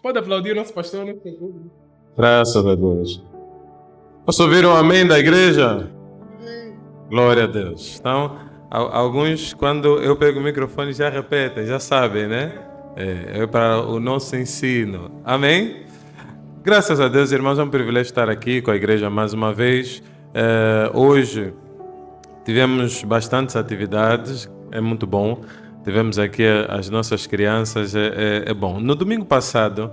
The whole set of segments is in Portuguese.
Pode aplaudir o nosso pastor, né? Graças a Deus. Posso ouvir um amém da igreja? Glória a Deus. Então, alguns, quando eu pego o microfone, já repetem, já sabem, né? É para o nosso ensino. Amém? Graças a Deus, irmãos, é um privilégio estar aqui com a igreja mais uma vez. Hoje tivemos bastantes atividades, é muito bom. Tivemos aqui as nossas crianças, é bom. No domingo passado,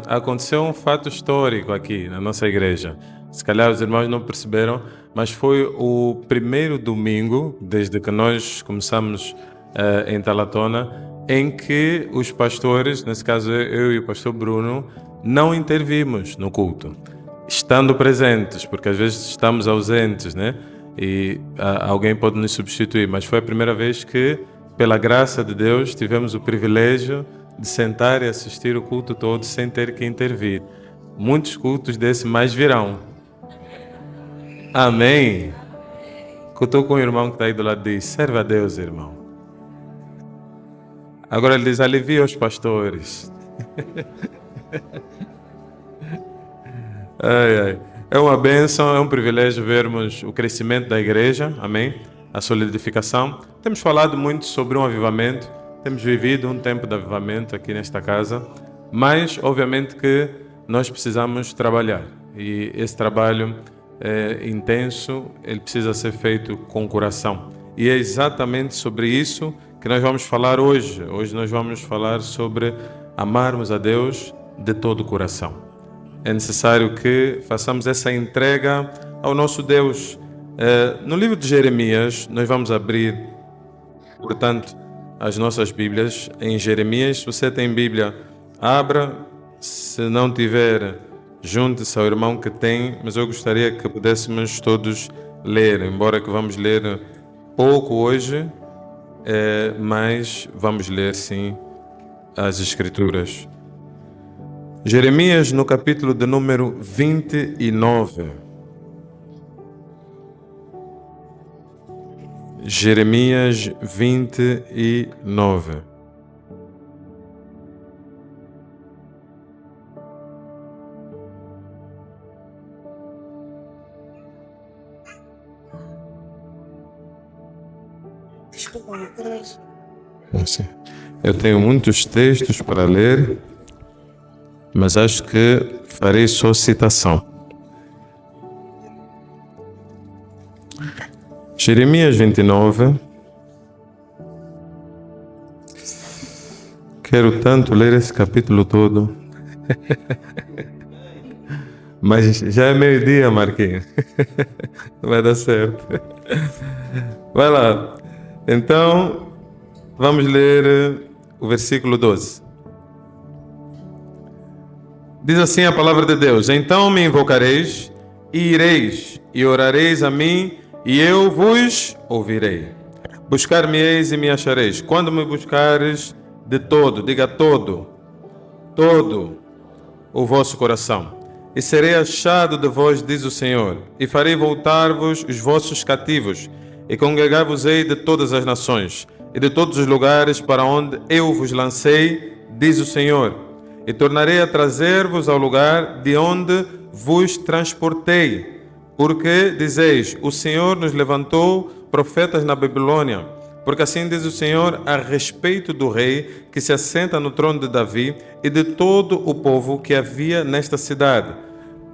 aconteceu um fato histórico aqui na nossa igreja. Se calhar os irmãos não perceberam, mas foi o primeiro domingo, desde que nós começamos em Talatona, em que os pastores, nesse caso eu e o pastor Bruno, não intervimos no culto, estando presentes, porque às vezes estamos ausentes, né? E alguém pode nos substituir, mas foi a primeira vez que, pela graça de Deus, tivemos o privilégio de sentar e assistir o culto todo sem ter que intervir. Muitos cultos desses mais virão. Amém? Estou com o irmão que está aí do lado e diz: serve a Deus, irmão. Agora ele diz: alivia os pastores. É uma bênção, é um privilégio vermos o crescimento da igreja, amém? A solidificação. Temos falado muito sobre um avivamento, temos vivido um tempo de avivamento aqui nesta casa, mas obviamente que nós precisamos trabalhar, e esse trabalho é intenso, ele precisa ser feito com coração, e é exatamente sobre isso que nós vamos falar hoje. Hoje nós vamos falar sobre amarmos a Deus de todo o coração. É necessário que façamos essa entrega ao nosso Deus. No livro de Jeremias, nós vamos abrir, portanto, as nossas Bíblias em Jeremias. Se você tem Bíblia, abra. Se não tiver, junte-se ao irmão que tem, mas eu gostaria que pudéssemos todos ler, embora que vamos ler pouco hoje, mas vamos ler sim as Escrituras. Jeremias, no capítulo de número 29. Jeremias 29. Eu tenho muitos textos para ler, mas acho que farei só citação. Jeremias 29. Quero tanto ler esse capítulo todo. Mas já é meio-dia, Marquinhos. Não vai dar certo. Vai lá. Então, vamos ler o versículo 12. Diz assim a palavra de Deus: então me invocareis, e ireis, e orareis a mim, e eu vos ouvirei. Buscar-me-eis e me achareis, quando me buscares de todo, diga todo o vosso coração. E serei achado de vós, diz o Senhor, e farei voltar-vos os vossos cativos, e congregar-vos-ei de todas as nações, e de todos os lugares para onde eu vos lancei, diz o Senhor. E tornarei a trazer-vos ao lugar de onde vos transportei. Porque dizeis: o Senhor nos levantou profetas na Babilônia. Porque assim diz o Senhor a respeito do rei que se assenta no trono de Davi e de todo o povo que havia nesta cidade.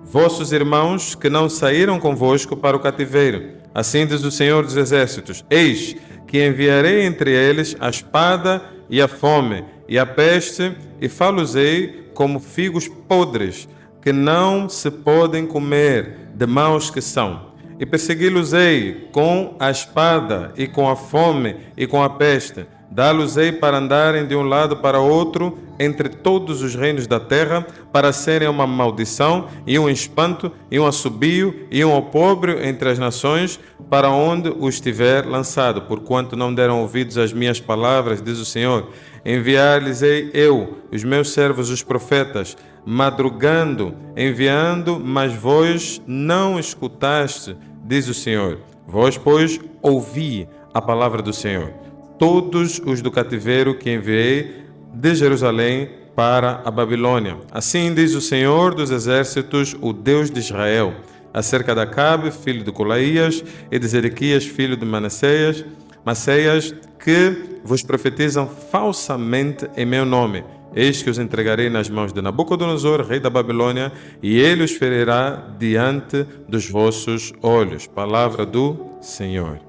Vossos irmãos que não saíram convosco para o cativeiro. Assim diz o Senhor dos Exércitos: eis que enviarei entre eles a espada e a fome e a peste, e fá-los-ei como figos podres, que não se podem comer, de maus que são. E persegui-los-ei com a espada, e com a fome, e com a peste. Dá-los-ei para andarem de um lado para outro entre todos os reinos da terra, para serem uma maldição, e um espanto, e um assobio, e um opróbrio entre as nações, para onde os tiver lançado, porquanto não deram ouvidos às minhas palavras, diz o Senhor. Enviar-lhes-ei eu, os meus servos, os profetas, madrugando, enviando, mas vós não escutaste, diz o Senhor. Vós, pois, ouvi a palavra do Senhor. Todos os do cativeiro que enviei de Jerusalém para a Babilônia. Assim diz o Senhor dos Exércitos, o Deus de Israel, acerca de Acabe, filho de Colaías, e de Zedequias, filho de Maceias, que vos profetizam falsamente em meu nome. Eis que os entregarei nas mãos de Nabucodonosor, rei da Babilônia, e ele os ferirá diante dos vossos olhos. Palavra do Senhor.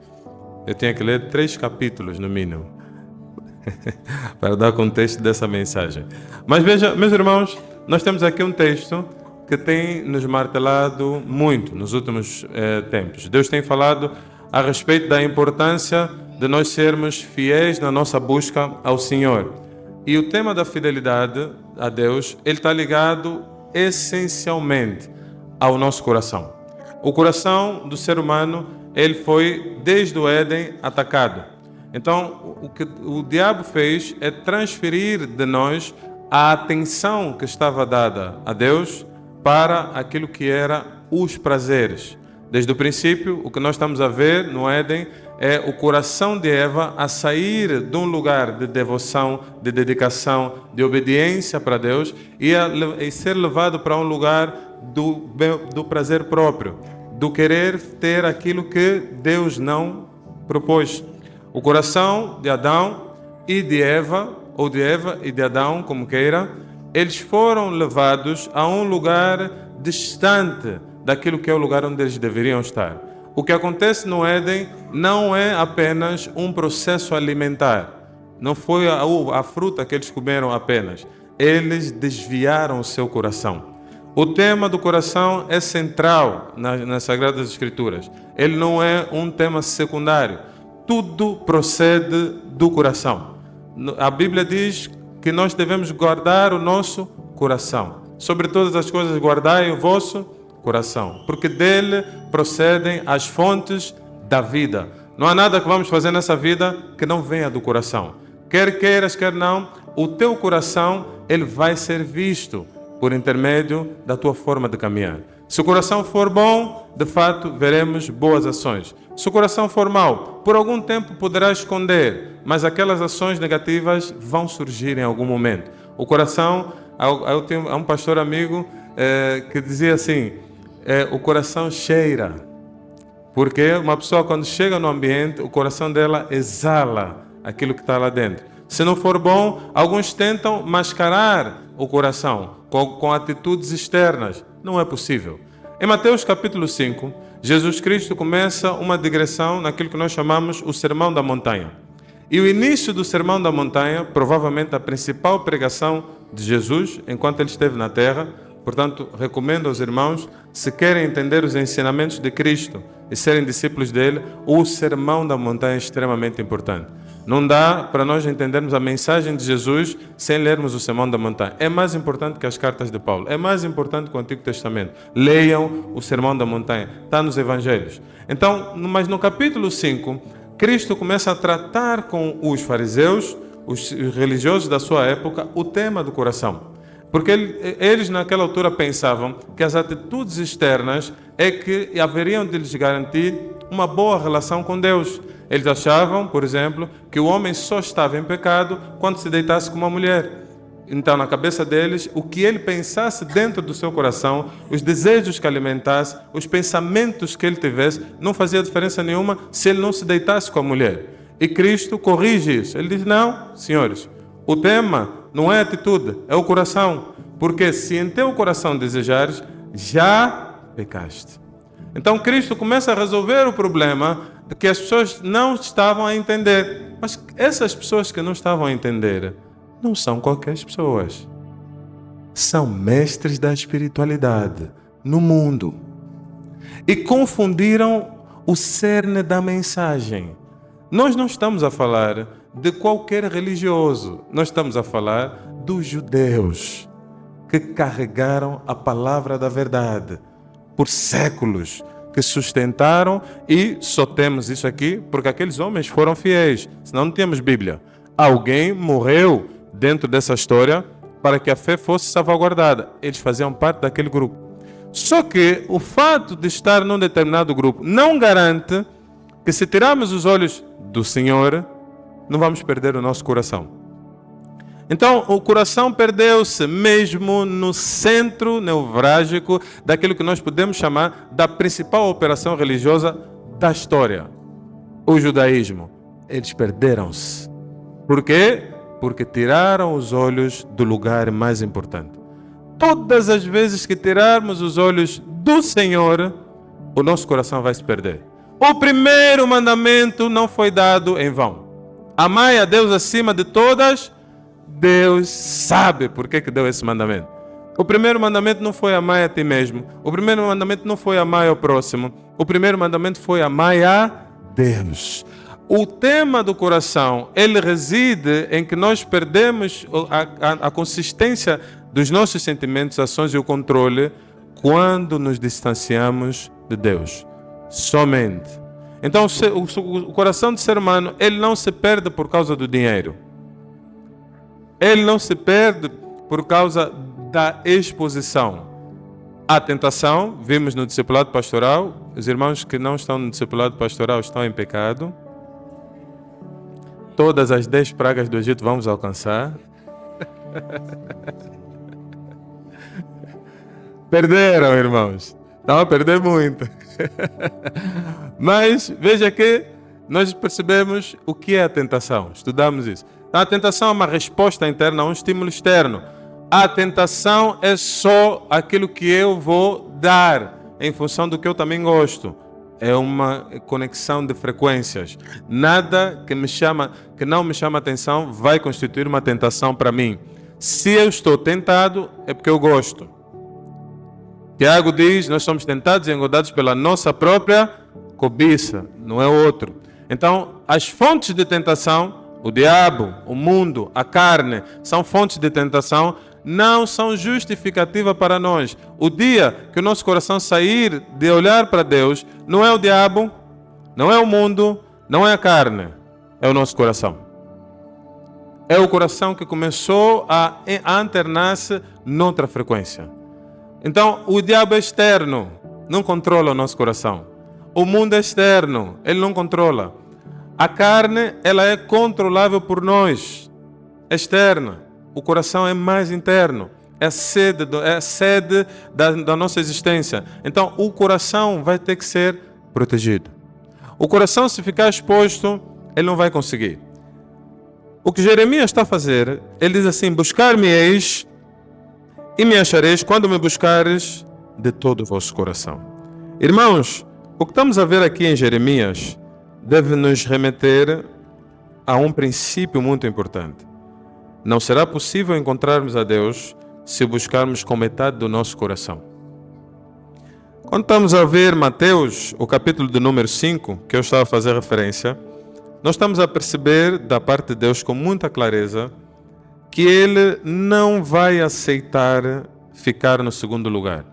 Eu tenho que ler 3 capítulos, no mínimo, para dar contexto dessa mensagem. Mas veja, meus irmãos, nós temos aqui um texto que tem nos martelado muito nos últimos tempos. Deus tem falado a respeito da importância de nós sermos fiéis na nossa busca ao Senhor. E o tema da fidelidade a Deus, ele está ligado essencialmente ao nosso coração. O coração do ser humano, ele foi desde o Éden atacado. Então, o que o diabo fez é transferir de nós a atenção que estava dada a Deus para aquilo que era os prazeres. Desde o princípio, o que nós estamos a ver no Éden é o coração de Eva a sair de um lugar de devoção, de dedicação, de obediência para Deus e ser levado para um lugar do prazer próprio, do querer ter aquilo que Deus não propôs. O coração de Adão e de Eva, ou de Eva e de Adão, como queira, eles foram levados a um lugar distante daquilo que é o lugar onde eles deveriam estar. O que acontece no Éden não é apenas um processo alimentar. Não foi a fruta que eles comeram apenas. Eles desviaram o seu coração. O tema do coração é central nas Sagradas Escrituras. Ele não é um tema secundário. Tudo procede do coração. A Bíblia diz que nós devemos guardar o nosso coração. Sobre todas as coisas, guardai o vosso coração, porque dele procedem as fontes da vida. Não há nada que vamos fazer nessa vida que não venha do coração. Quer queiras, quer não, o teu coração, ele vai ser visto por intermédio da tua forma de caminhar. Se o coração for bom, de fato, veremos boas ações. Se o coração for mau, por algum tempo poderá esconder, mas aquelas ações negativas vão surgir em algum momento. O coração, há um pastor amigo que dizia assim, o coração cheira, porque uma pessoa quando chega no ambiente, o coração dela exala aquilo que está lá dentro. Se não for bom, alguns tentam mascarar o coração com atitudes externas. Não é possível. Em Mateus capítulo 5, Jesus Cristo começa uma digressão naquilo que nós chamamos o Sermão da Montanha. E o início do Sermão da Montanha, provavelmente a principal pregação de Jesus enquanto ele esteve na terra. Portanto, recomendo aos irmãos, se querem entender os ensinamentos de Cristo e serem discípulos dele, o Sermão da Montanha é extremamente importante. Não dá para nós entendermos a mensagem de Jesus sem lermos o Sermão da Montanha. É mais importante que as cartas de Paulo. É mais importante que o Antigo Testamento. Leiam o Sermão da Montanha. Está nos Evangelhos. Então, mas no capítulo 5, Cristo começa a tratar com os fariseus, os religiosos da sua época, o tema do coração. Porque eles naquela altura pensavam que as atitudes externas é que haveriam de lhes garantir uma boa relação com Deus. Eles achavam, por exemplo, que o homem só estava em pecado quando se deitasse com uma mulher. Então, na cabeça deles, o que ele pensasse dentro do seu coração, os desejos que alimentasse, os pensamentos que ele tivesse, não fazia diferença nenhuma se ele não se deitasse com a mulher. E Cristo corrige isso. Ele diz, não, senhores, o tema não é a atitude, é o coração. Porque se em teu coração desejares, já pecaste. Então Cristo começa a resolver o problema que as pessoas não estavam a entender. Mas essas pessoas que não estavam a entender não são qualquer pessoas. São mestres da espiritualidade no mundo. E confundiram o cerne da mensagem. Nós não estamos a falar de qualquer religioso. Nós estamos a falar dos judeus que carregaram a palavra da verdade por séculos, que sustentaram, e só temos isso aqui porque aqueles homens foram fiéis, senão não tínhamos Bíblia. Alguém morreu dentro dessa história para que a fé fosse salvaguardada. Eles faziam parte daquele grupo. Só que o fato de estar num determinado grupo não garante que, se tirarmos os olhos do Senhor, não vamos perder o nosso coração. Então, o coração perdeu-se mesmo no centro nevrálgico daquilo que nós podemos chamar da principal operação religiosa da história, o judaísmo. Eles perderam-se. Por quê? Porque tiraram os olhos do lugar mais importante. Todas as vezes que tirarmos os olhos do Senhor, o nosso coração vai se perder. O primeiro mandamento não foi dado em vão. Amai a Deus acima de todas. Deus sabe por que deu esse mandamento. O primeiro mandamento não foi amai a ti mesmo. O primeiro mandamento não foi amai ao próximo. O primeiro mandamento foi amai a Deus. O tema do coração, ele reside em que nós perdemos a consistência dos nossos sentimentos, ações e o controle quando nos distanciamos de Deus. Somente. Então, o coração do ser humano, ele não se perde por causa do dinheiro. Ele não se perde por causa da exposição. A tentação, vimos no discipulado pastoral, os irmãos que não estão no discipulado pastoral estão em pecado. Todas as 10 pragas do Egito vamos alcançar. Perderam, irmãos. Estão a perder muito. Mas veja que nós percebemos o que é a tentação. Estudamos isso. A tentação é uma resposta interna a um estímulo externo. A tentação é só aquilo que eu vou dar em função do que eu também gosto. É uma conexão de frequências. Nada que não me chama atenção vai constituir uma tentação para mim. Se eu estou tentado, é porque eu gosto. Tiago diz, nós somos tentados e engordados pela nossa própria cobiça, não é outro. Então, as fontes de tentação, o diabo, o mundo, a carne, são fontes de tentação, não são justificativa para nós. O dia que o nosso coração sair de olhar para Deus, não é o diabo, não é o mundo, não é a carne, é o nosso coração. É o coração que começou a internar-se noutra frequência. Então, o diabo é externo, não controla o nosso coração. O mundo é externo, ele não controla. A carne, ela é controlável por nós, é externa. O coração é mais interno, é a sede da nossa existência. Então, o coração vai ter que ser protegido. O coração, se ficar exposto, ele não vai conseguir. O que Jeremias está a fazer, ele diz assim, buscar-me-eis e me achareis quando me buscares de todo o vosso coração. Irmãos, o que estamos a ver aqui em Jeremias deve nos remeter a um princípio muito importante. Não será possível encontrarmos a Deus se buscarmos com metade do nosso coração. Quando estamos a ver Mateus, o capítulo de número 5, que eu estava a fazer referência, nós estamos a perceber da parte de Deus com muita clareza que Ele não vai aceitar ficar no segundo lugar.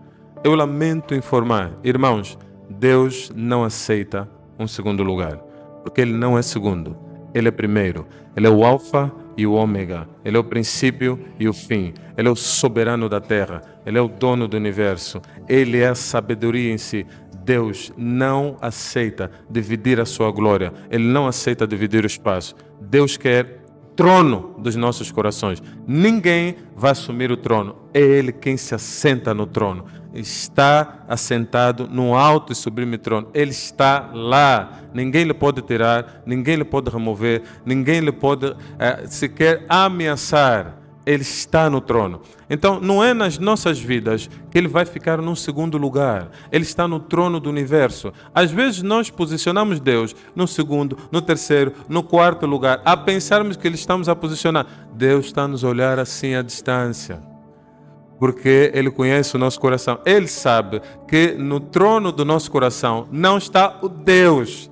Eu lamento informar, irmãos, Deus não aceita um segundo lugar, porque Ele não é segundo, Ele é primeiro, Ele é o alfa e o ômega, Ele é o princípio e o fim, Ele é o soberano da terra, Ele é o dono do universo, Ele é a sabedoria em si. Deus não aceita dividir a sua glória, Ele não aceita dividir o espaço. Deus quer trono dos nossos corações. Ninguém vai assumir o trono, é Ele quem se assenta no trono. Está assentado no alto e sublime trono. Ele está lá. Ninguém lhe pode tirar, ninguém lhe pode remover, ninguém lhe pode sequer ameaçar. Ele está no trono. Então, não é nas nossas vidas que Ele vai ficar num segundo lugar. Ele está no trono do universo. Às vezes nós posicionamos Deus no segundo, no terceiro, no quarto lugar, a pensarmos que Ele estamos a posicionar. Deus está a nos olhar assim à distância, porque Ele conhece o nosso coração. Ele sabe que no trono do nosso coração não está o Deus.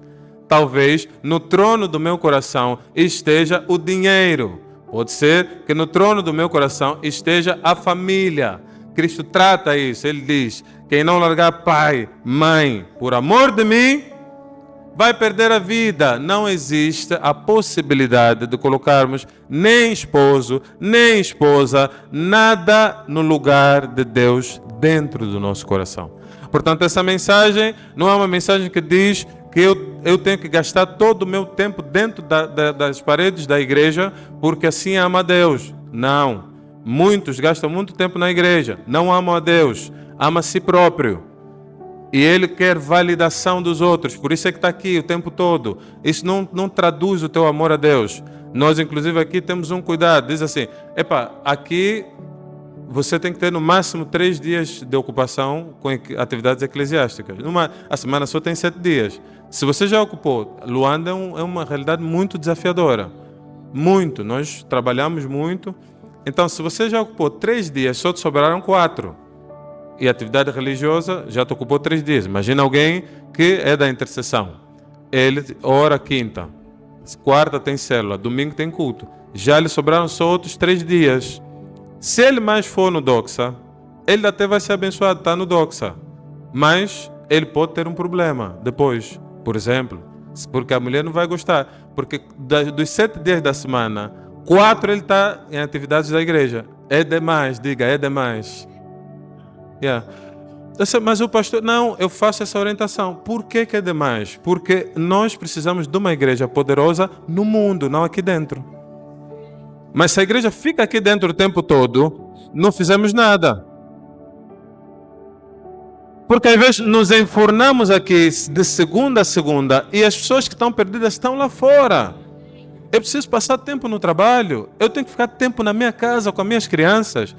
Talvez no trono do meu coração esteja o dinheiro. Pode ser que no trono do meu coração esteja a família. Cristo trata isso. Ele diz, quem não largar pai, mãe, por amor de mim, vai perder a vida. Não existe a possibilidade de colocarmos nem esposo, nem esposa, nada no lugar de Deus dentro do nosso coração. Portanto, essa mensagem não é uma mensagem que diz que eu tenho que gastar todo o meu tempo dentro das paredes da igreja, porque assim ama a Deus. Não. Muitos gastam muito tempo na igreja, não amam a Deus, amam a si próprio. E ele quer validação dos outros, por isso é que está aqui o tempo todo. Isso não traduz o teu amor a Deus. Nós, inclusive, aqui temos um cuidado. Diz assim, aqui você tem que ter no máximo 3 dias de ocupação com atividades eclesiásticas. A semana só tem 7 dias. Se você já ocupou, Luanda é uma realidade muito desafiadora. Muito. Nós trabalhamos muito. Então, se você já ocupou 3 dias, só te sobraram 4. E atividade religiosa já te ocupou 3 dias. Imagina alguém que é da intercessão. Ele ora quinta, quarta tem célula, domingo tem culto. Já lhe sobraram só outros 3 dias. Se ele mais for no Doxa, ele até vai ser abençoado, está no Doxa. Mas ele pode ter um problema depois. Por exemplo, porque a mulher não vai gostar. Porque dos 7 dias da semana, 4 ele está em atividades da igreja. É demais, diga, é demais. Yeah. Mas o pastor, não, eu faço essa orientação. Por que é demais? Porque nós precisamos de uma igreja poderosa no mundo, não aqui dentro. Mas se a igreja fica aqui dentro o tempo todo, não fizemos nada. Porque às vezes nos enfornamos aqui de segunda a segunda e as pessoas que estão perdidas estão lá fora. Eu preciso passar tempo no trabalho, eu tenho que ficar tempo na minha casa com as minhas crianças.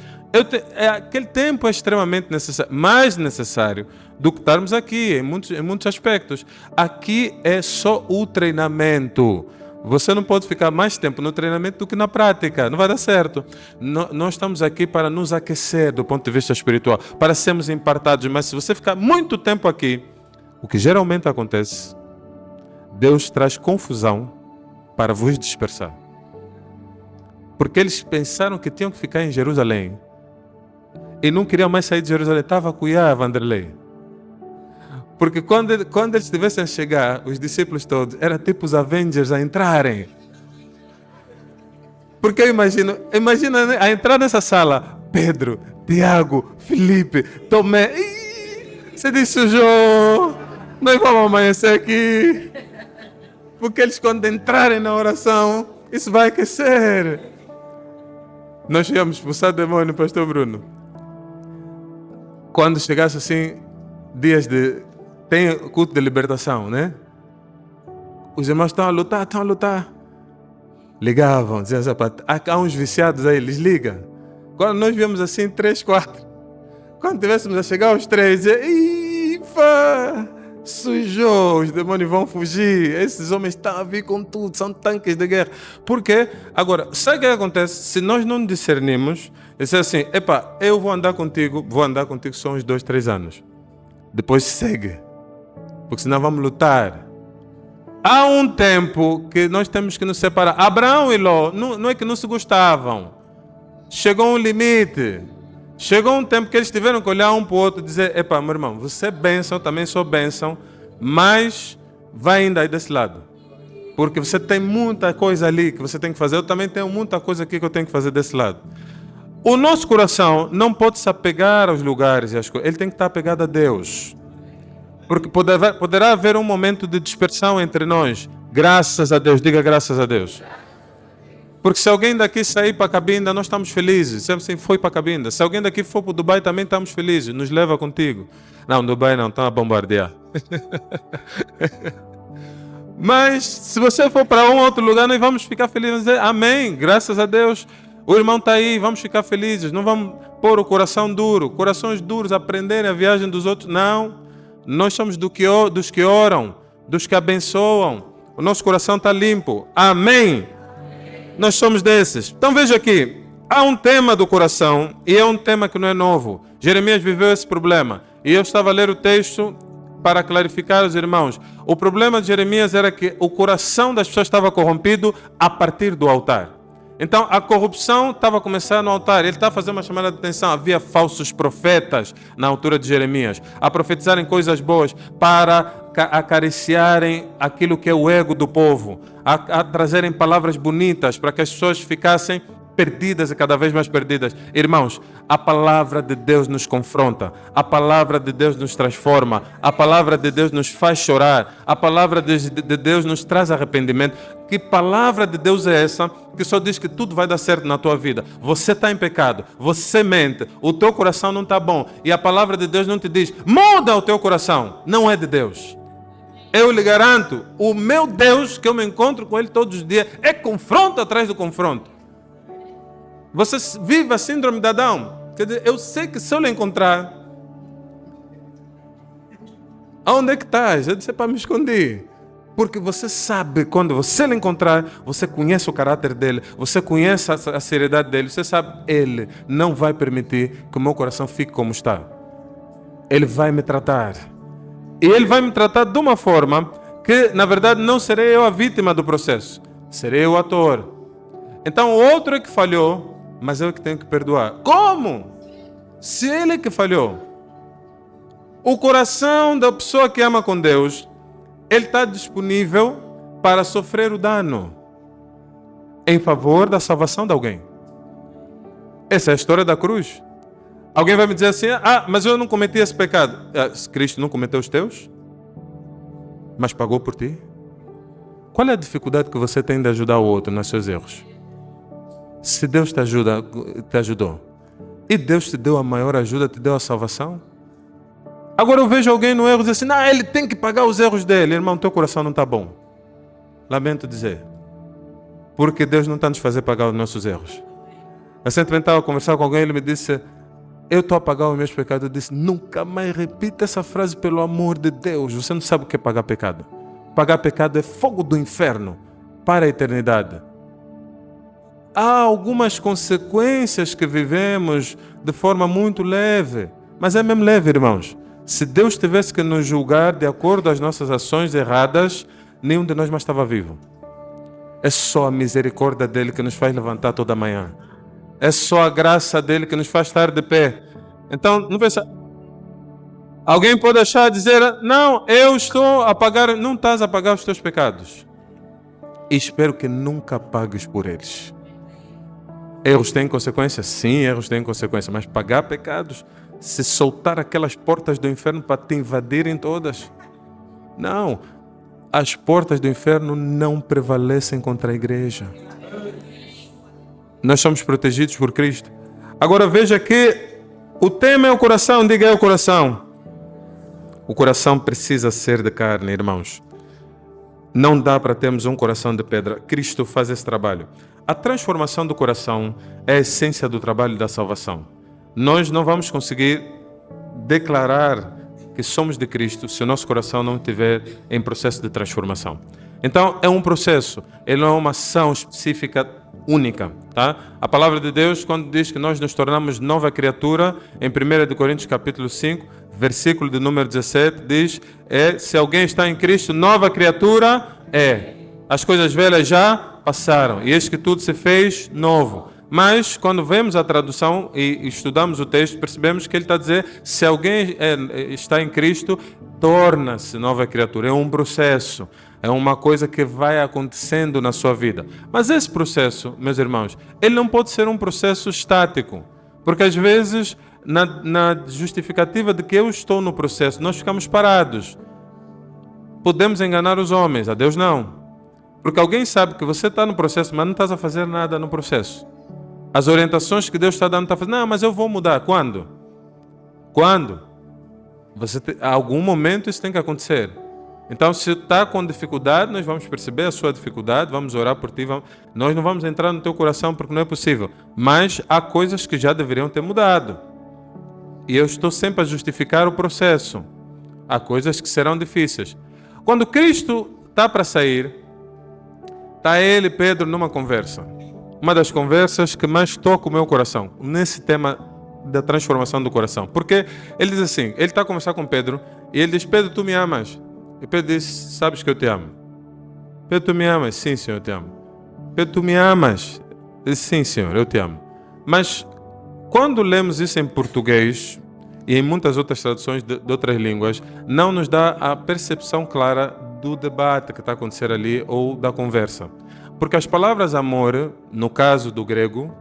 Aquele tempo é extremamente necessário, mais necessário do que estarmos aqui, em muitos aspectos. Aqui é só o treinamento. Você não pode ficar mais tempo no treinamento do que na prática, não vai dar certo. Nós estamos aqui para nos aquecer do ponto de vista espiritual, para sermos impartados, mas se você ficar muito tempo aqui, o que geralmente acontece, Deus traz confusão para vos dispersar. Porque eles pensaram que tinham que ficar em Jerusalém e não queriam mais sair de Jerusalém. Estava a cuiar, Vanderlei. Porque quando eles tivessem a chegar, os discípulos todos, era tipo os Avengers a entrarem. Porque eu imagina a entrar nessa sala, Pedro, Tiago, Felipe, Tomé. Você disse, João, nós vamos amanhecer aqui. Porque eles quando entrarem na oração, isso vai aquecer. Nós chegamos a expulsar demônio, pastor Bruno. Quando chegasse assim, dias tem culto de libertação, né? Os irmãos estão a lutar. Ligavam, diziam, há uns viciados aí, eles ligam. Quando nós víamos assim, 3, 4. Quando tivéssemos a chegar aos 3, dizia, sujou, os demônios vão fugir, esses homens estão a vir com tudo, são tanques de guerra. Por quê? Agora, sabe o que acontece? Se nós não discernimos, dizer assim, eu vou andar contigo só uns 2, 3 anos. Depois segue, porque senão vamos lutar. Há um tempo que nós temos que nos separar. Abraão e Ló, não é que não se gostavam. Chegou um limite. Chegou um tempo que eles tiveram que olhar um para o outro e dizer, meu irmão, você é bênção, também sou bênção, mas vai ainda aí desse lado. Porque você tem muita coisa ali que você tem que fazer, eu também tenho muita coisa aqui que eu tenho que fazer desse lado. O nosso coração não pode se apegar aos lugares e às coisas, ele tem que estar apegado a Deus. Porque poderá haver um momento de dispersão entre nós. Graças a Deus, diga graças a Deus. Porque se alguém daqui sair para a Cabinda, nós estamos felizes. Sempre assim, foi para a Cabinda. Se alguém daqui for para o Dubai, também estamos felizes. Nos leva contigo. Não, Dubai não, estão a bombardear. Mas se você for para um outro lugar, nós vamos ficar felizes. Dizer, amém, graças a Deus. O irmão está aí, vamos ficar felizes. Não vamos pôr o coração duro. Corações duros, aprenderem a viagem dos outros. Não. Nós somos dos que oram, dos que abençoam. O nosso coração está limpo. Amém. Nós somos desses. Então veja aqui, há um tema do coração e é um tema que não é novo. Jeremias viveu esse problema e eu estava a ler o texto para clarificar aos irmãos. O problema de Jeremias era que o coração das pessoas estava corrompido a partir do altar. Então a corrupção estava a começar no altar. Ele está a fazer uma chamada de atenção. Havia falsos profetas na altura de Jeremias a profetizarem coisas boas para acariciarem aquilo que é o ego do povo, a trazerem palavras bonitas para que as pessoas ficassem perdidas e cada vez mais perdidas. Irmãos, a palavra de Deus nos confronta, a palavra de Deus nos transforma, a palavra de Deus nos faz chorar, a palavra de Deus nos traz arrependimento. Que palavra de Deus é essa que só diz que tudo vai dar certo na tua vida? Você está em pecado, você mente, o teu coração não está bom e a palavra de Deus não te diz, muda o teu coração. Não é de Deus. Eu lhe garanto, o meu Deus, que eu me encontro com Ele todos os dias, é confronto atrás do confronto. Você vive a síndrome de Adão. Quer dizer, eu sei que se eu lhe encontrar, aonde é que estás? Eu disse, para me esconder. Porque você sabe, quando você lhe encontrar, você conhece o caráter dele, você conhece a seriedade dele, você sabe, ele não vai permitir que o meu coração fique como está. Ele vai me tratar. E ele vai me tratar de uma forma que, na verdade, não serei eu a vítima do processo, serei o ator. Então, o outro é que falhou, mas eu que tenho que perdoar. Como? Se ele é que falhou. O coração da pessoa que ama com Deus, ele está disponível para sofrer o dano em favor da salvação de alguém. Essa é a história da cruz. Alguém vai me dizer assim, mas eu não cometi esse pecado. Cristo não cometeu os teus, mas pagou por ti. Qual é a dificuldade que você tem de ajudar o outro nos seus erros? Se Deus te ajudou, e Deus te deu a maior ajuda, te deu a salvação. Agora eu vejo alguém no erro e diz assim, ele tem que pagar os erros dele. Irmão, teu coração não está bom. Lamento dizer. Porque Deus não está nos fazer pagar os nossos erros. Recentemente estava a conversar com alguém, ele me disse, eu estou a pagar os meus pecados. Eu disse, nunca mais repita essa frase, pelo amor de Deus. Você não sabe o que é pagar pecado. Pagar pecado é fogo do inferno para a eternidade. Há algumas consequências que vivemos de forma muito leve, mas é mesmo leve, irmãos. Se Deus tivesse que nos julgar de acordo às nossas ações erradas, nenhum de nós mais estava vivo. É só a misericórdia dele que nos faz levantar toda manhã. É só a graça dele que nos faz estar de pé. Então, não pensa. Alguém pode achar, dizer, não, eu estou a pagar. Não estás a pagar os teus pecados. E espero que nunca pagues por eles. Erros têm consequências? Sim, erros têm consequências. Mas pagar pecados, se soltar aquelas portas do inferno para te invadirem todas. Não. As portas do inferno não prevalecem contra a igreja. Nós somos protegidos por Cristo. Agora veja que o tema é o coração. Diga, é o coração. O coração precisa ser de carne, irmãos. Não dá para termos um coração de pedra. Cristo faz esse trabalho. A transformação do coração é a essência do trabalho da salvação. Nós não vamos conseguir declarar que somos de Cristo se o nosso coração não estiver em processo de transformação. Então, é um processo, ele não é uma ação específica única. Tá? A palavra de Deus, quando diz que nós nos tornamos nova criatura, em 1 Coríntios capítulo 5, versículo de número 17, diz, se alguém está em Cristo, nova criatura é. As coisas velhas já passaram, e eis que tudo se fez novo. Mas, quando vemos a tradução e estudamos o texto, percebemos que ele está a dizer, se alguém está em Cristo, torna-se nova criatura. É um processo, é uma coisa que vai acontecendo na sua vida. Mas esse processo, meus irmãos, ele não pode ser um processo estático. Porque às vezes, na justificativa de que eu estou no processo, nós ficamos parados. Podemos enganar os homens, a Deus não. Porque alguém sabe que você está no processo, mas não estás a fazer nada no processo. As orientações que Deus está dando, está fazendo, não, mas eu vou mudar. Quando? Quando? A algum momento isso tem que acontecer. Então, se está com dificuldade, nós vamos perceber a sua dificuldade, vamos orar por ti, nós não vamos entrar no teu coração porque não é possível. Mas há coisas que já deveriam ter mudado. E eu estou sempre a justificar o processo. Há coisas que serão difíceis. Quando Cristo está para sair, está ele e Pedro numa conversa. Uma das conversas que mais toca o meu coração, nesse tema da transformação do coração. Porque ele diz assim, ele está a conversar com Pedro, e ele diz, Pedro, tu me amas? E Pedro diz, sabes que eu te amo? Pedro, tu me amas? Sim, Senhor, eu te amo. Pedro, tu me amas? Ele diz, sim, Senhor, eu te amo. Mas quando lemos isso em português, e em muitas outras traduções de outras línguas, não nos dá a percepção clara do debate que está a acontecer ali ou da conversa. Porque as palavras amor, no caso do grego,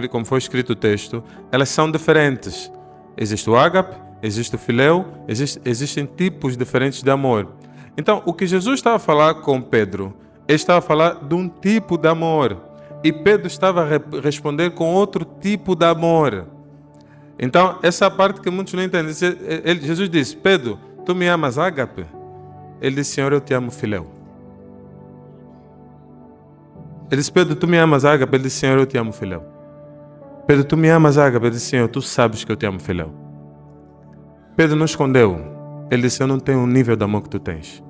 como foi escrito o texto, elas são diferentes. Existe o ágape, existe o filéu, existem tipos diferentes de amor. Então, o que Jesus estava a falar com Pedro, ele estava a falar de um tipo de amor. E Pedro estava a responder com outro tipo de amor. Então, essa é a parte que muitos não entendem. Jesus disse, Pedro, tu me amas ágape? Ele disse, Senhor, eu te amo filéu. Ele disse, Pedro, tu me amas ágape? Ele disse, Senhor, eu te amo filéu. Pedro, tu me amas ágape? Ele disse, Senhor, tu sabes que eu te amo filéu. Pedro não escondeu. Ele disse, eu não tenho o nível de amor que tu tens.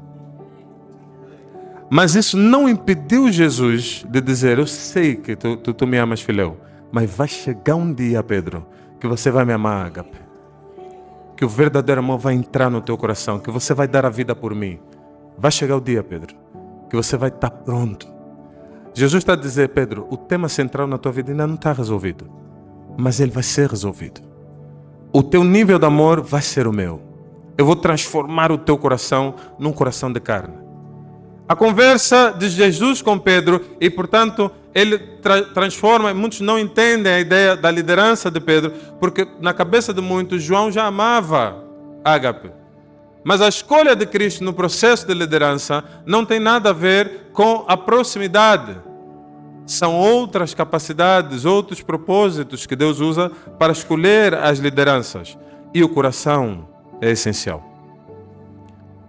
Mas isso não impediu Jesus de dizer, eu sei que tu me amas filéu, mas vai chegar um dia, Pedro, que você vai me amar ágape. Que o verdadeiro amor vai entrar no teu coração, que você vai dar a vida por mim. Vai chegar o dia, Pedro, que você vai estar pronto. Jesus está a dizer, Pedro, o tema central na tua vida ainda não está resolvido, mas ele vai ser resolvido. O teu nível de amor vai ser o meu. Eu vou transformar o teu coração num coração de carne. A conversa de Jesus com Pedro, e portanto ele transforma, muitos não entendem a ideia da liderança de Pedro, porque na cabeça de muitos João já amava ágape. Mas a escolha de Cristo no processo de liderança não tem nada a ver com a proximidade. São outras capacidades, outros propósitos que Deus usa para escolher as lideranças. E o coração é essencial.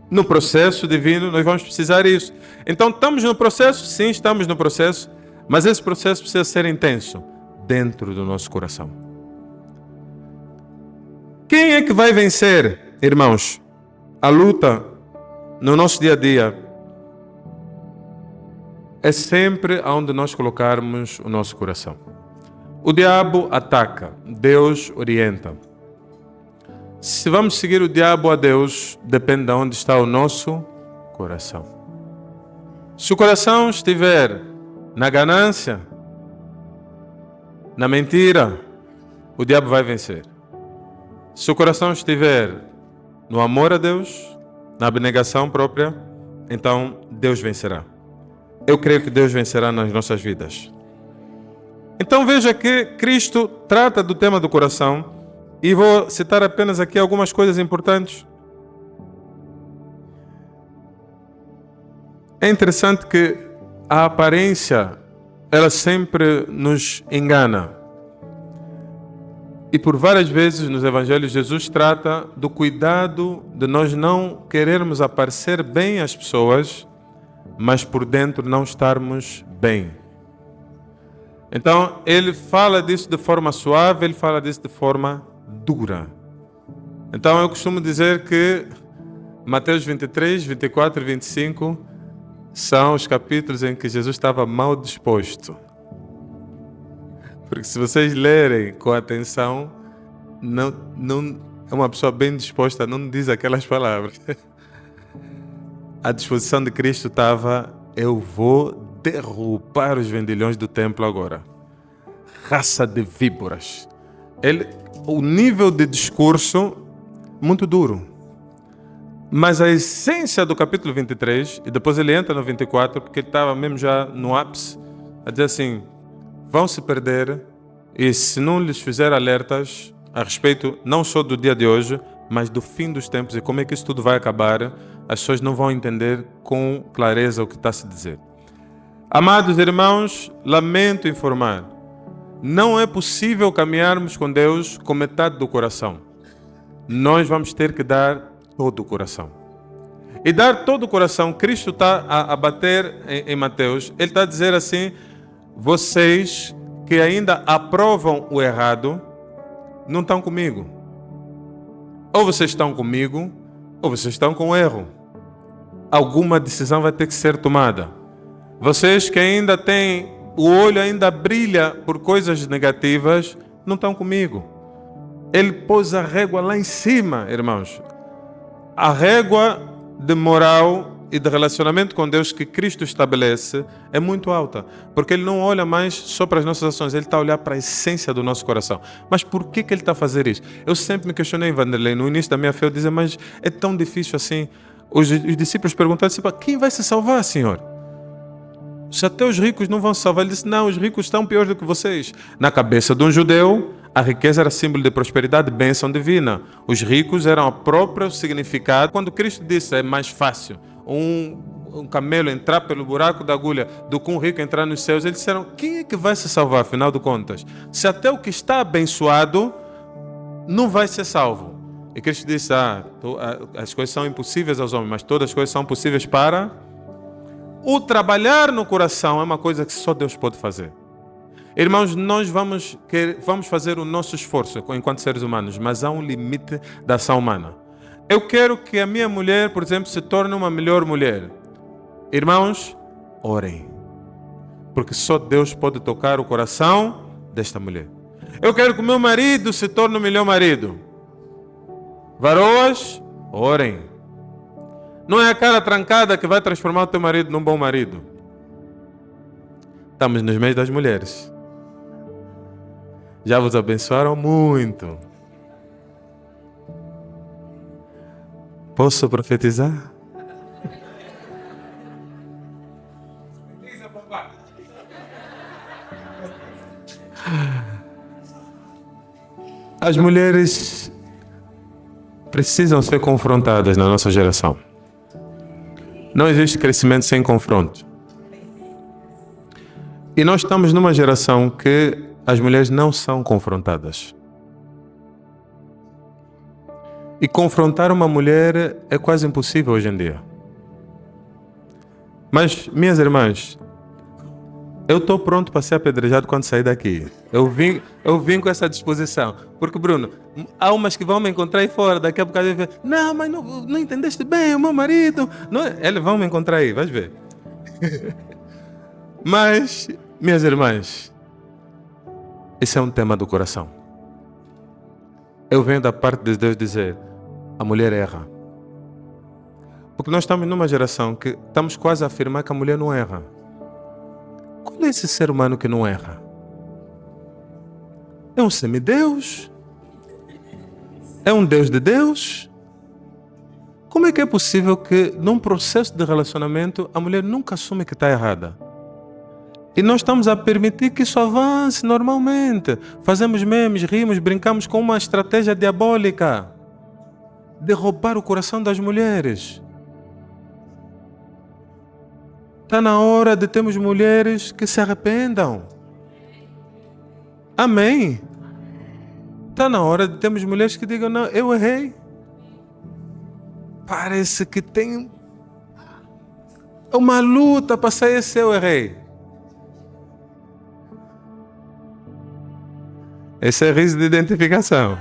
No processo divino, nós vamos precisar disso. Então, estamos no processo? Sim, estamos no processo. Mas esse processo precisa ser intenso dentro do nosso coração. Quem é que vai vencer, irmãos, a luta no nosso dia a dia? É sempre onde nós colocarmos o nosso coração. O diabo ataca, Deus orienta. Se vamos seguir o diabo a Deus, depende de onde está o nosso coração. Se o coração estiver na ganância, na mentira, o diabo vai vencer. Se o coração estiver no amor a Deus, na abnegação própria, então Deus vencerá. Eu creio que Deus vencerá nas nossas vidas. Então veja que Cristo trata do tema do coração. E vou citar apenas aqui algumas coisas importantes. É interessante que a aparência, ela sempre nos engana. E por várias vezes nos evangelhos, Jesus trata do cuidado de nós não querermos aparecer bem às pessoas, mas por dentro não estarmos bem. Então, ele fala disso de forma suave, ele fala disso de forma dura. Então eu costumo dizer que Mateus 23, 24 e 25 são os capítulos em que Jesus estava mal disposto. Porque se vocês lerem com atenção, não é uma pessoa bem disposta, não diz aquelas palavras. A disposição de Cristo estava, eu vou derrubar os vendilhões do templo agora. Raça de víboras. O nível de discurso, muito duro. Mas a essência do capítulo 23, e depois ele entra no 24, porque ele estava mesmo já no ápice, a dizer assim, vão se perder, e se não lhes fizer alertas a respeito não só do dia de hoje, mas do fim dos tempos e como é que isso tudo vai acabar, as pessoas não vão entender com clareza o que está a se dizer. Amados irmãos, lamento informar, não é possível caminharmos com Deus com metade do coração. Nós vamos ter que dar todo o coração. E dar todo o coração, Cristo está a bater em Mateus, ele está a dizer assim, vocês que ainda aprovam o errado, não estão comigo. Ou vocês estão comigo, ou vocês estão com o erro. Alguma decisão vai ter que ser tomada. Vocês que ainda têm o olho ainda brilha por coisas negativas, não estão comigo. Ele pôs a régua lá em cima, irmãos. A régua de moral e de relacionamento com Deus que Cristo estabelece é muito alta. Porque Ele não olha mais só para as nossas ações, Ele está a olhar para a essência do nosso coração. Mas por que Ele está a fazer isso? Eu sempre me questionei, Vanderlei, no início da minha fé, eu dizia, mas é tão difícil assim. Os discípulos perguntaram assim, quem vai se salvar, Senhor? Se até os ricos não vão se salvar. Ele disse, não, os ricos estão piores do que vocês. Na cabeça de um judeu, a riqueza era símbolo de prosperidade, bênção divina. Os ricos eram o próprio significado. Quando Cristo disse, é mais fácil um camelo entrar pelo buraco da agulha do que um rico entrar nos céus, eles disseram, quem é que vai se salvar, afinal de contas? Se até o que está abençoado não vai ser salvo. E Cristo disse, as coisas são impossíveis aos homens, mas todas as coisas são possíveis para... O trabalhar no coração é uma coisa que só Deus pode fazer. Irmãos, nós vamos fazer o nosso esforço enquanto seres humanos, mas há um limite da ação humana. Eu quero que a minha mulher, por exemplo, se torne uma melhor mulher. Irmãos, orem. Porque só Deus pode tocar o coração desta mulher. Eu quero que o meu marido se torne um melhor marido. Varoas, orem. Não é a cara trancada que vai transformar o teu marido num bom marido. Estamos nos meios das mulheres. Já vos abençoaram muito. Posso profetizar? As mulheres precisam ser confrontadas na nossa geração. Não existe crescimento sem confronto. E nós estamos numa geração que as mulheres não são confrontadas. E confrontar uma mulher é quase impossível hoje em dia. Mas, minhas irmãs, eu estou pronto para ser apedrejado quando sair daqui. Eu vim com essa disposição. Porque, Bruno, há umas que vão me encontrar aí fora, daqui a bocado eu vou dizer, não, mas não entendeste bem, o meu marido. Não, eles vão me encontrar aí, vais ver. Mas, minhas irmãs, esse é um tema do coração. Eu venho da parte de Deus dizer, a mulher erra. Porque nós estamos numa geração que estamos quase a afirmar que a mulher não erra. Qual é esse ser humano que não erra? É um semideus? É um Deus de Deus? Como é que é possível que num processo de relacionamento a mulher nunca assume que está errada? E nós estamos a permitir que isso avance normalmente. Fazemos memes, rimos, brincamos com uma estratégia diabólica de roubar o coração das mulheres. Está na hora de termos mulheres que se arrependam. Amém? Está na hora de termos mulheres que digam, não, eu errei. Parece que tem uma luta para sair se eu errei. Esse é riso de identificação.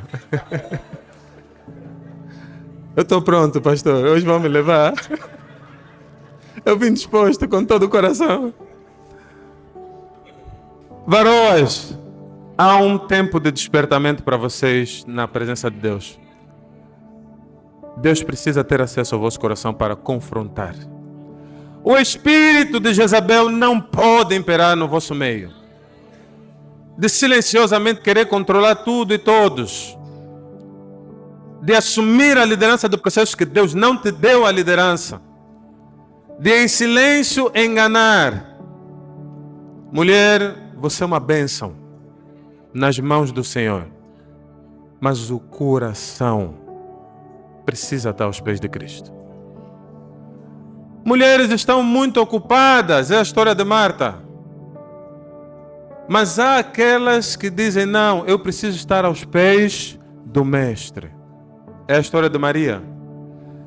Eu estou pronto, pastor. Hoje vão me levar. Eu vim disposto com todo o coração. Varoas, há um tempo de despertamento para vocês na presença de Deus. Deus precisa ter acesso ao vosso coração para confrontar. O espírito de Jezabel não pode imperar no vosso meio. De silenciosamente querer controlar tudo e todos. De assumir a liderança do processo que Deus não te deu a liderança. De em silêncio enganar. Mulher, você é uma bênção nas mãos do Senhor. Mas o coração precisa estar aos pés de Cristo. Mulheres estão muito ocupadas, é a história de Marta. Mas há aquelas que dizem, não, eu preciso estar aos pés do Mestre. É a história de Maria.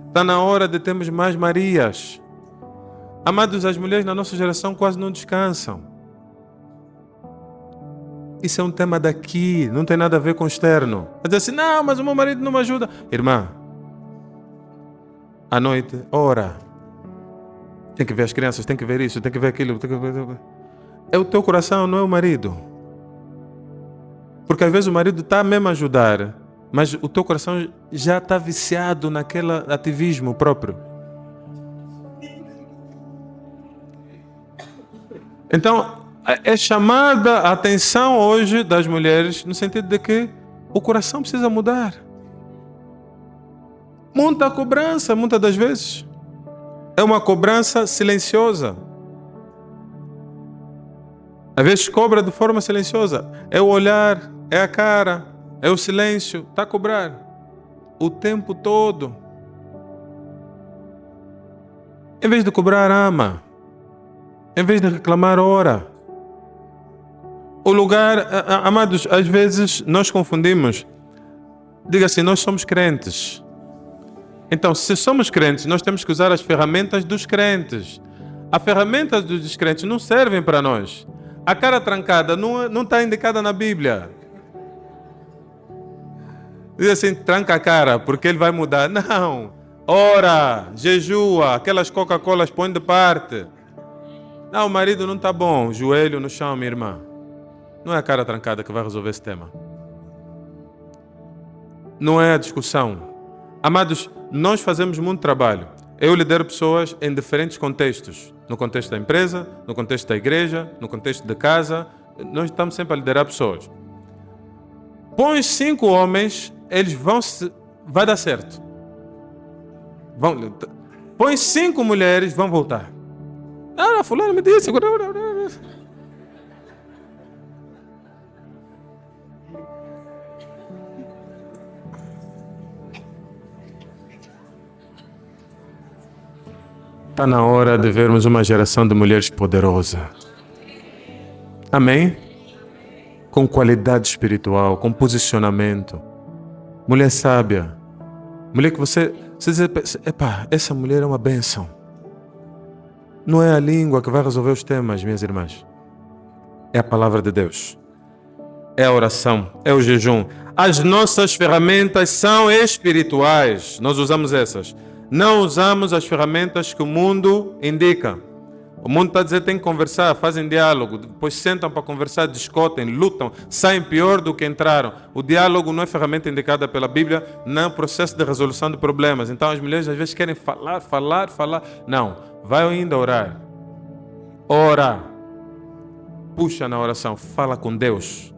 Está na hora de termos mais Marias. Amados, as mulheres na nossa geração quase não descansam. Isso é um tema daqui, não tem nada a ver com o externo. Vai dizer assim, não, mas o meu marido não me ajuda. Irmã, à noite, ora. Tem que ver as crianças, tem que ver isso, tem que ver aquilo, tem que ver... É o teu coração, não é o marido. Porque às vezes o marido está mesmo a ajudar, mas o teu coração já está viciado naquele ativismo próprio. Então, é chamada a atenção hoje das mulheres no sentido de que o coração precisa mudar. Muita cobrança, muitas das vezes. É uma cobrança silenciosa. Às vezes cobra de forma silenciosa. É o olhar, é a cara, é o silêncio. Está a cobrar o tempo todo. Em vez de cobrar, ama. Em vez de reclamar, ora. O lugar, amados, às vezes nós confundimos. Diga assim, nós somos crentes. Então, se somos crentes, nós temos que usar as ferramentas dos crentes. As ferramentas dos descrentes não servem para nós. A cara trancada não está indicada na Bíblia. Diz assim, tranca a cara, porque ele vai mudar. Não. Ora, jejua, aquelas Coca-Colas põe de parte. Não, o marido não está bom. Joelho no chão, minha irmã. Não é a cara trancada que vai resolver esse tema. Não é a discussão. Amados, nós fazemos muito trabalho. Eu lidero pessoas em diferentes contextos. No contexto da empresa, no contexto da igreja, no contexto de casa. Nós estamos sempre a liderar pessoas. Põe 5 homens, eles vai dar certo. Põe 5 mulheres, vão voltar. Fulano me disse. Está na hora de vermos uma geração de mulheres poderosa. Amém? Com qualidade espiritual, com posicionamento. Mulher sábia. Mulher que você diz, epá, essa mulher é uma bênção. Não é a língua que vai resolver os temas, minhas irmãs. É a palavra de Deus. É a oração, é o jejum. As nossas ferramentas são espirituais. Nós usamos essas. Não usamos as ferramentas que o mundo indica. O mundo está a dizer que tem que conversar, fazem diálogo, depois sentam para conversar, discutem, lutam, saem pior do que entraram. O diálogo não é ferramenta indicada pela Bíblia, não é um processo de resolução de problemas. Então as mulheres às vezes querem falar. Não, vai ainda orar. Ora. Puxa na oração, fala com Deus.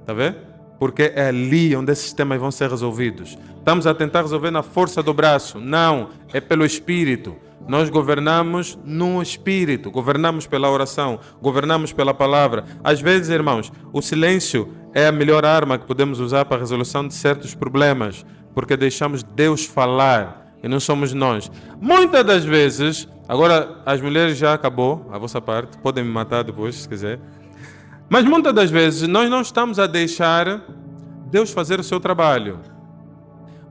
Está vendo? Porque é ali onde esses temas vão ser resolvidos. Estamos a tentar resolver na força do braço. Não, é pelo Espírito. Nós governamos no Espírito, governamos pela oração, governamos pela palavra. Às vezes, irmãos, o silêncio é a melhor arma que podemos usar para a resolução de certos problemas, porque deixamos Deus falar e não somos nós. Muitas das vezes, agora as mulheres já acabou a vossa parte, podem me matar depois se quiser. Mas muitas das vezes nós não estamos a deixar Deus fazer o seu trabalho,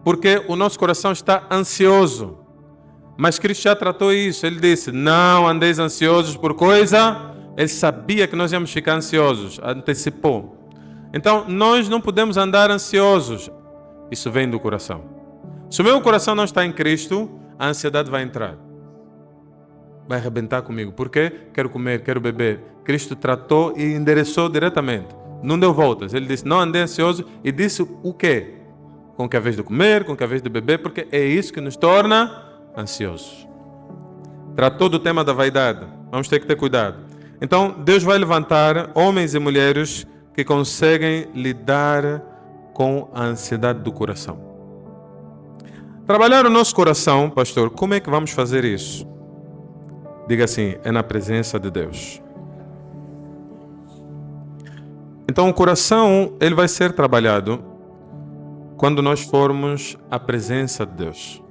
porque o nosso coração está ansioso. Mas Cristo já tratou isso. Ele disse, não andeis ansiosos por coisa. Ele sabia que nós íamos ficar ansiosos, antecipou. Então nós não podemos andar ansiosos. Isso vem do coração. Se o meu coração não está em Cristo, a ansiedade vai entrar. Vai arrebentar comigo. Por quê? Quero comer, quero beber. Cristo tratou e endereçou diretamente. Não deu voltas. Ele disse, não andei ansioso. E disse o quê? Com que a vez de comer, com que a vez de beber, porque é isso que nos torna ansiosos. Tratou do tema da vaidade. Vamos ter que ter cuidado. Então, Deus vai levantar homens e mulheres que conseguem lidar com a ansiedade do coração. Trabalhar o nosso coração, pastor, como é que vamos fazer isso? Diga assim, é na presença de Deus. Então o coração, ele vai ser trabalhado quando nós formos à presença de Deus.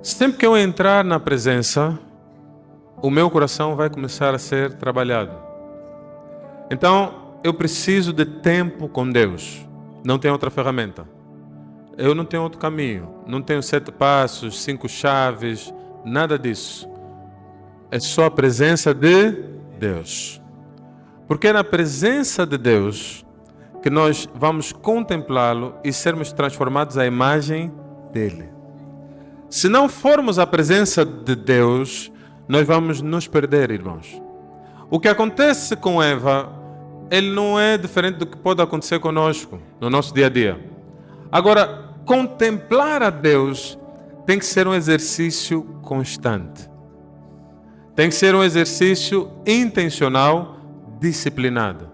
Sempre que eu entrar na presença, o meu coração vai começar a ser trabalhado. Então eu preciso de tempo com Deus. Não tem outra ferramenta. Eu não tenho outro caminho. Não tenho 7 passos, 5 chaves, nada disso. É só a presença de Deus. Porque é na presença de Deus que nós vamos contemplá-lo e sermos transformados à imagem dele. Se não formos à presença de Deus, nós vamos nos perder, irmãos. O que acontece com Eva, ele não é diferente do que pode acontecer conosco no nosso dia a dia. Agora, contemplar a Deus tem que ser um exercício constante. Tem que ser um exercício intencional, disciplinado.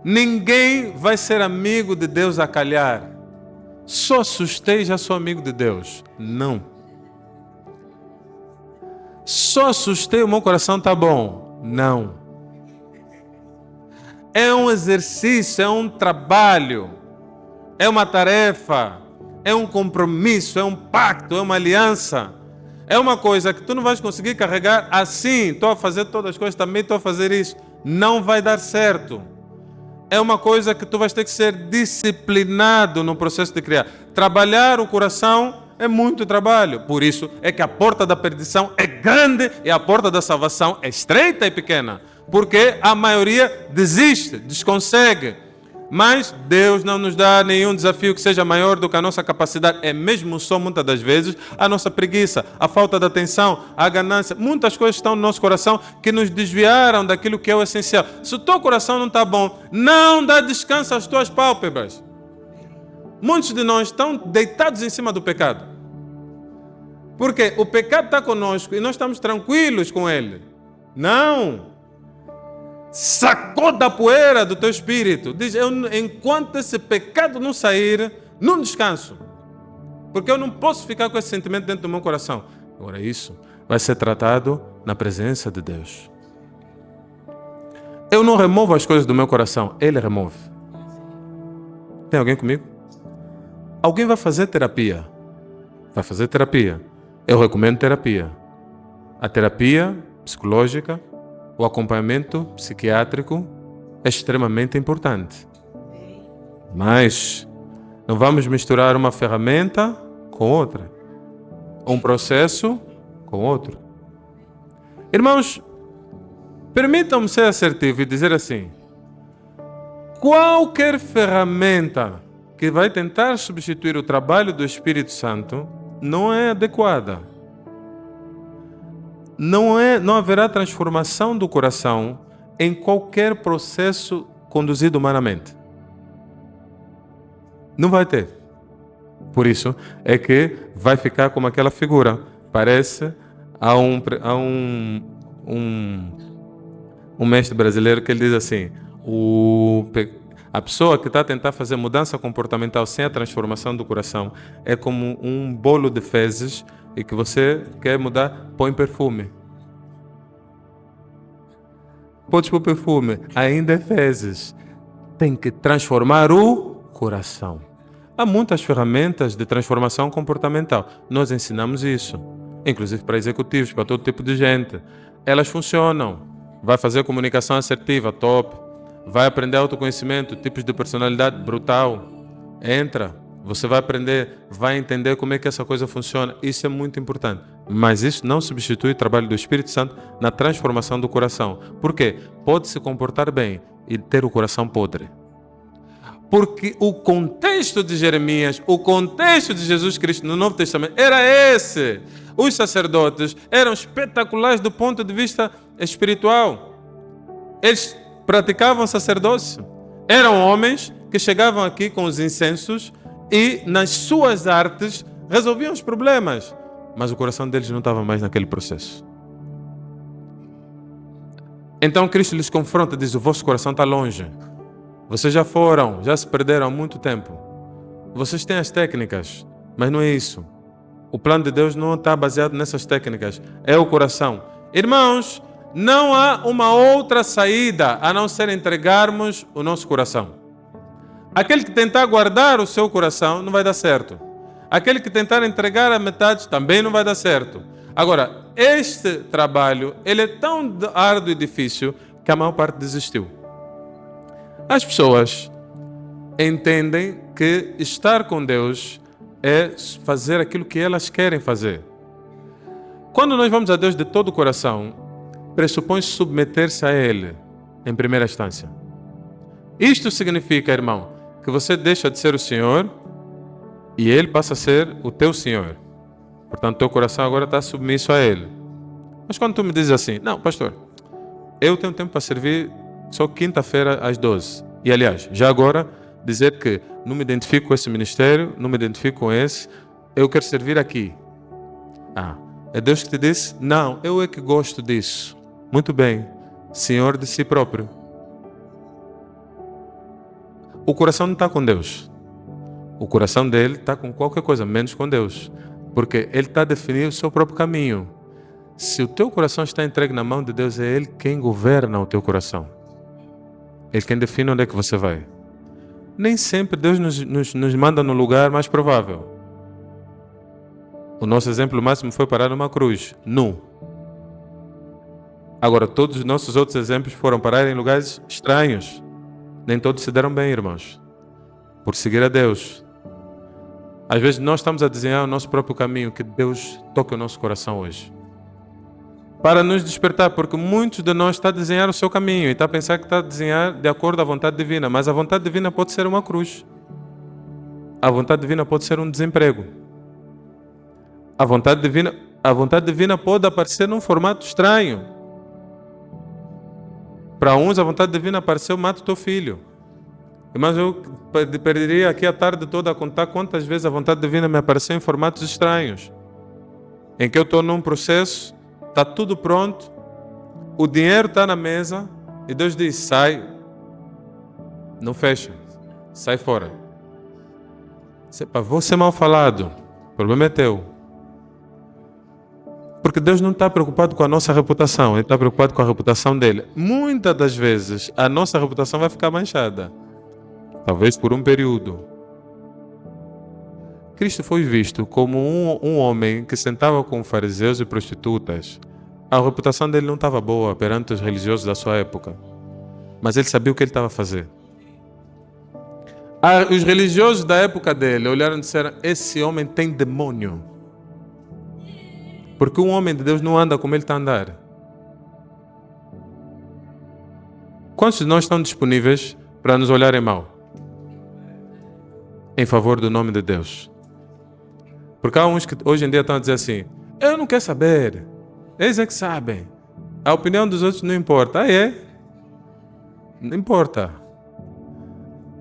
Ninguém vai ser amigo de Deus a calhar. Só assustei e já sou amigo de Deus. Não. Só assustei, o meu coração está bom. Não. É um exercício, é um trabalho, é uma tarefa, é um compromisso, é um pacto, é uma aliança. É uma coisa que tu não vais conseguir carregar assim. Estou a fazer todas as coisas, também estou a fazer isso. Não vai dar certo. É uma coisa que tu vais ter que ser disciplinado no processo de criar. Trabalhar o coração é muito trabalho. Por isso é que a porta da perdição é grande e a porta da salvação é estreita e pequena. Porque a maioria desiste, desconsegue. Mas Deus não nos dá nenhum desafio que seja maior do que a nossa capacidade. É mesmo só, muitas das vezes, a nossa preguiça, a falta de atenção, a ganância. Muitas coisas estão no nosso coração que nos desviaram daquilo que é o essencial. Se o teu coração não está bom, não dá descanso às tuas pálpebras. Muitos de nós estão deitados em cima do pecado. Porque o pecado está conosco e nós estamos tranquilos com ele. Não! Sacuda a poeira do teu espírito. Diz, enquanto esse pecado não sair, não descanso. Porque eu não posso ficar com esse sentimento dentro do meu coração. Agora isso vai ser tratado na presença de Deus. Eu não removo as coisas do meu coração, Ele remove. Tem alguém comigo? Alguém vai fazer terapia. Vai fazer terapia. Eu recomendo terapia. A terapia psicológica, o acompanhamento psiquiátrico é extremamente importante. Mas não vamos misturar uma ferramenta com outra. Um processo com outro. Irmãos, permitam-me ser assertivo e dizer assim: qualquer ferramenta que vai tentar substituir o trabalho do Espírito Santo não é adequada. Não haverá transformação do coração em qualquer processo conduzido humanamente. Não vai ter. Por isso é que vai ficar como aquela figura. Parece a um mestre brasileiro que ele diz assim: a pessoa que está a tentar fazer mudança comportamental sem a transformação do coração é como um bolo de fezes e que você quer mudar, põe perfume. Podes pôr perfume, ainda é fezes. Tem que transformar o coração. Há muitas ferramentas de transformação comportamental. Nós ensinamos isso, inclusive para executivos, para todo tipo de gente. Elas funcionam. Vai fazer comunicação assertiva, top. Vai aprender autoconhecimento, tipos de personalidade brutal. Entra, você vai aprender, vai entender como é que essa coisa funciona. Isso é muito importante. Mas isso não substitui o trabalho do Espírito Santo na transformação do coração. Por quê? Pode se comportar bem e ter o coração podre. Porque o contexto de Jeremias, o contexto de Jesus Cristo no Novo Testamento era esse. Os sacerdotes eram espetaculares do ponto de vista espiritual. Eles praticavam sacerdócio. Eram homens que chegavam aqui com os incensos e nas suas artes resolviam os problemas. Mas o coração deles não estava mais naquele processo. Então Cristo lhes confronta e diz: o vosso coração está longe. Vocês já foram, já se perderam há muito tempo. Vocês têm as técnicas, mas não é isso. O plano de Deus não está baseado nessas técnicas. É o coração. Irmãos, não há uma outra saída a não ser entregarmos o nosso coração. Aquele que tentar guardar o seu coração não vai dar certo. Aquele que tentar entregar a metade também não vai dar certo. Agora, este trabalho, ele é tão árduo e difícil que a maior parte desistiu. As pessoas entendem que estar com Deus é fazer aquilo que elas querem fazer. Quando nós vamos a Deus de todo o coração, pressupõe submeter-se a Ele, em primeira instância. Isto significa, irmão, que você deixa de ser o Senhor e Ele passa a ser o teu Senhor. Portanto, teu coração agora está submisso a Ele. Mas quando tu me dizes assim: não, pastor, eu tenho tempo para servir só quinta-feira às 12. E aliás, já agora, dizer que não me identifico com esse ministério, não me identifico com esse, eu quero servir aqui. É Deus que te disse? Não, eu é que gosto disso. Muito bem, Senhor de si próprio. O coração não está com Deus. O coração dele está com qualquer coisa, menos com Deus. Porque ele está a definir o seu próprio caminho. Se o teu coração está entregue na mão de Deus, é Ele quem governa o teu coração. Ele quem define onde é que você vai. Nem sempre Deus nos manda no lugar mais provável. O nosso exemplo máximo foi parar numa cruz, nu. Agora, todos os nossos outros exemplos foram parar em lugares estranhos. Nem todos se deram bem, irmãos, por seguir a Deus. Às vezes nós estamos a desenhar o nosso próprio caminho, que Deus toque o nosso coração hoje. Para nos despertar, porque muitos de nós estão a desenhar o seu caminho e está a pensar que está a desenhar de acordo à vontade divina, mas a vontade divina pode ser uma cruz. A vontade divina pode ser um desemprego. A vontade divina pode aparecer num formato estranho. Para uns, a vontade divina apareceu, mata o teu filho. Mas eu perderia aqui a tarde toda a contar quantas vezes a vontade divina me apareceu em formatos estranhos. Em que eu estou num processo, está tudo pronto, o dinheiro está na mesa, e Deus diz, sai, não fecha, sai fora. Vou ser mal falado, o problema é teu. Porque Deus não está preocupado com a nossa reputação, Ele está preocupado com a reputação dele. Muitas das vezes, a nossa reputação vai ficar manchada. Talvez por um período. Cristo foi visto como um homem que sentava com fariseus e prostitutas. A reputação dele não estava boa perante os religiosos da sua época. Mas ele sabia o que ele estava a fazer. Os religiosos da época dele olharam e disseram, esse homem tem demônio. Porque um homem de Deus não anda como ele está a andar. Quantos de nós estão disponíveis para nos olharem mal? Em favor do nome de Deus. Porque há uns que hoje em dia estão a dizer assim, eu não quero saber, eles é que sabem. A opinião dos outros não importa. Ah, é? Não importa.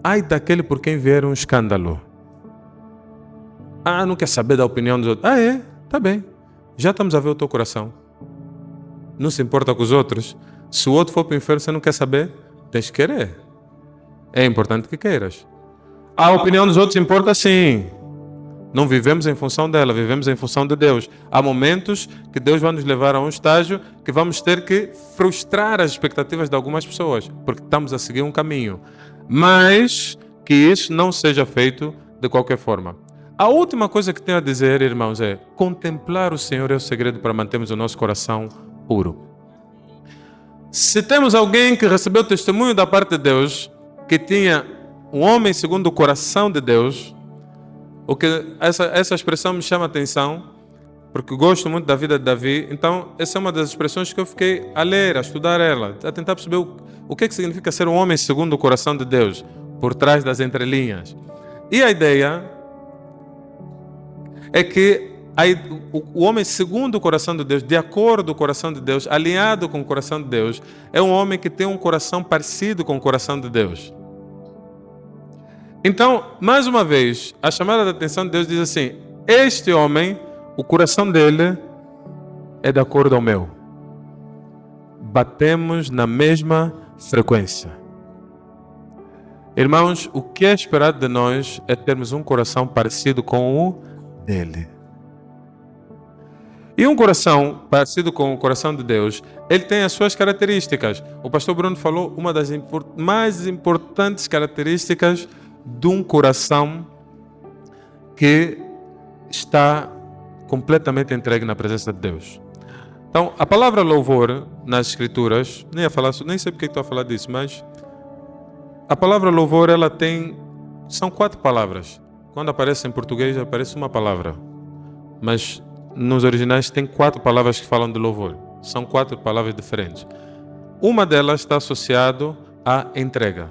Ai daquele por quem vier um escândalo. Ah, não quer saber da opinião dos outros. Ah, é? Tá bem. Já estamos a ver o teu coração. Não se importa com os outros. Se o outro for para o inferno, você não quer saber? Tens que querer. É importante que queiras. A opinião dos outros importa sim. Não vivemos em função dela, vivemos em função de Deus. Há momentos que Deus vai nos levar a um estágio que vamos ter que frustrar as expectativas de algumas pessoas, porque estamos a seguir um caminho. Mas que isso não seja feito de qualquer forma. A última coisa que tenho a dizer, irmãos, é contemplar o Senhor é o segredo para mantermos o nosso coração puro. Se temos alguém que recebeu testemunho da parte de Deus, que tinha um homem segundo o coração de Deus, o que essa expressão me chama a atenção, porque gosto muito da vida de Davi. Então essa é uma das expressões que eu fiquei a ler, a estudar ela, a tentar perceber o que significa ser um homem segundo o coração de Deus, por trás das entrelinhas. E a ideia é que o homem segundo o coração de Deus, de acordo com o coração de Deus, alinhado com o coração de Deus, é um homem que tem um coração parecido com o coração de Deus. Então, mais uma vez, a chamada de atenção de Deus diz assim, este homem, o coração dele é de acordo ao meu. Batemos na mesma frequência. Irmãos, o que é esperado de nós é termos um coração parecido com o dele. E um coração parecido com o coração de Deus, ele tem as suas características. O pastor Bruno falou uma das mais importantes características de um coração que está completamente entregue na presença de Deus. Então, a palavra louvor nas escrituras, nem sei porque estou a falar disso, mas a palavra louvor, são 4 palavras. Quando aparece em português, aparece uma palavra. Mas nos originais tem 4 palavras que falam de louvor. São 4 palavras diferentes. Uma delas está associada à entrega.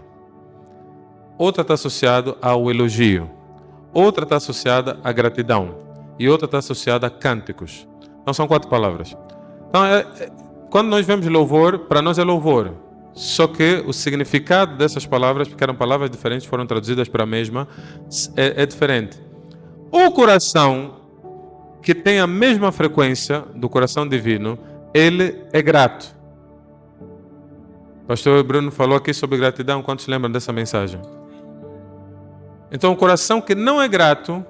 Outra está associada ao elogio. Outra está associada à gratidão. E outra está associada a cânticos. Então são 4 palavras. Então, quando nós vemos louvor, para nós é louvor. Só que o significado dessas palavras, porque eram palavras diferentes, foram traduzidas para a mesma, é diferente. O coração que tem a mesma frequência do coração divino, ele é grato. O pastor Bruno falou aqui sobre gratidão. Quantos lembram dessa mensagem? Então, o coração que não é grato,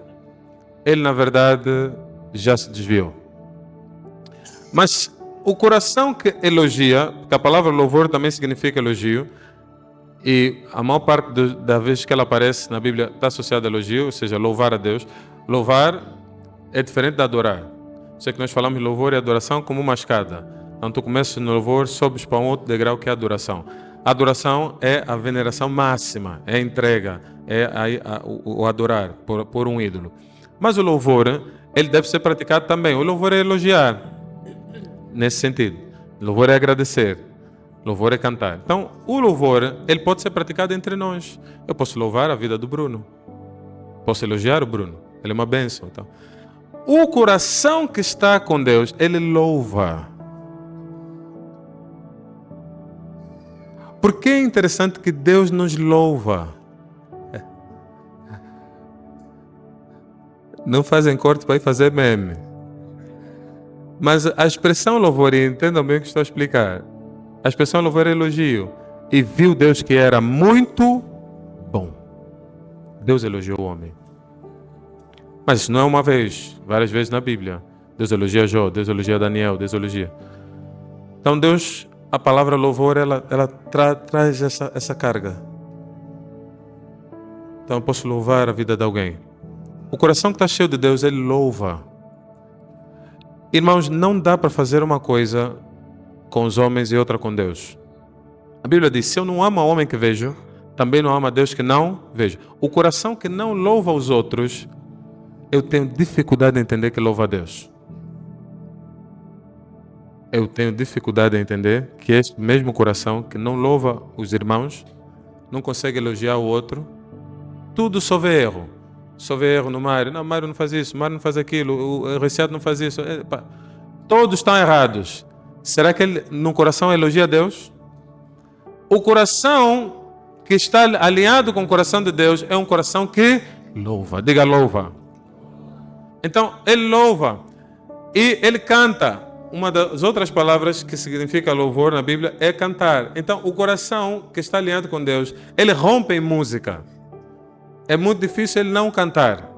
ele na verdade já se desviou. Mas o coração que elogia, porque a palavra louvor também significa elogio, E a maior parte da vez que ela aparece na Bíblia está associada a elogio, ou seja, louvar a Deus. Louvar é diferente de adorar. Sei que nós falamos de louvor e adoração como uma escada. Então tu começas no louvor, sobes para um outro degrau que é a adoração. A adoração é a veneração máxima, é a entrega, é o adorar por um ídolo. Mas o louvor, ele deve ser praticado também. O louvor é elogiar, nesse sentido. O louvor é agradecer. Louvor é cantar. Então, o louvor, ele pode ser praticado entre nós. Eu posso louvar a vida do Bruno. Posso elogiar o Bruno. Ele é uma bênção. Então, o coração que está com Deus, ele louva. Por que é interessante que Deus nos louva? Não fazem corte para ir fazer meme. Mas a expressão louvor, e entendam bem o que estou a explicar. A expressão louvor é elogio. E viu Deus que era muito bom. Deus elogiou o homem. Mas isso não é uma vez, várias vezes na Bíblia. Deus elogia Jó, Deus elogia Daniel, Deus elogia. Então Deus, a palavra louvor, ela traz essa carga. Então eu posso louvar a vida de alguém. O coração que está cheio de Deus, ele louva. Irmãos, não dá para fazer uma coisa com os homens e outra com Deus. A Bíblia diz, se eu não amo o homem que vejo, também não amo a Deus que não vejo. O coração que não louva os outros, eu tenho dificuldade em entender que louva a Deus. Eu tenho dificuldade em entender que esse mesmo coração que não louva os irmãos, não consegue elogiar o outro, tudo só vê erro. Só vê erro no Mário. Não, Mário não faz isso, Mário não faz aquilo, o Reciado não faz isso. Todos estão errados. Será que ele, no coração, elogia a Deus? O coração que está alinhado com o coração de Deus é um coração que louva. Diga louva. Então, ele louva e ele canta. Uma das outras palavras que significa louvor na Bíblia é cantar. Então, o coração que está alinhado com Deus, ele rompe em música. É muito difícil ele não cantar.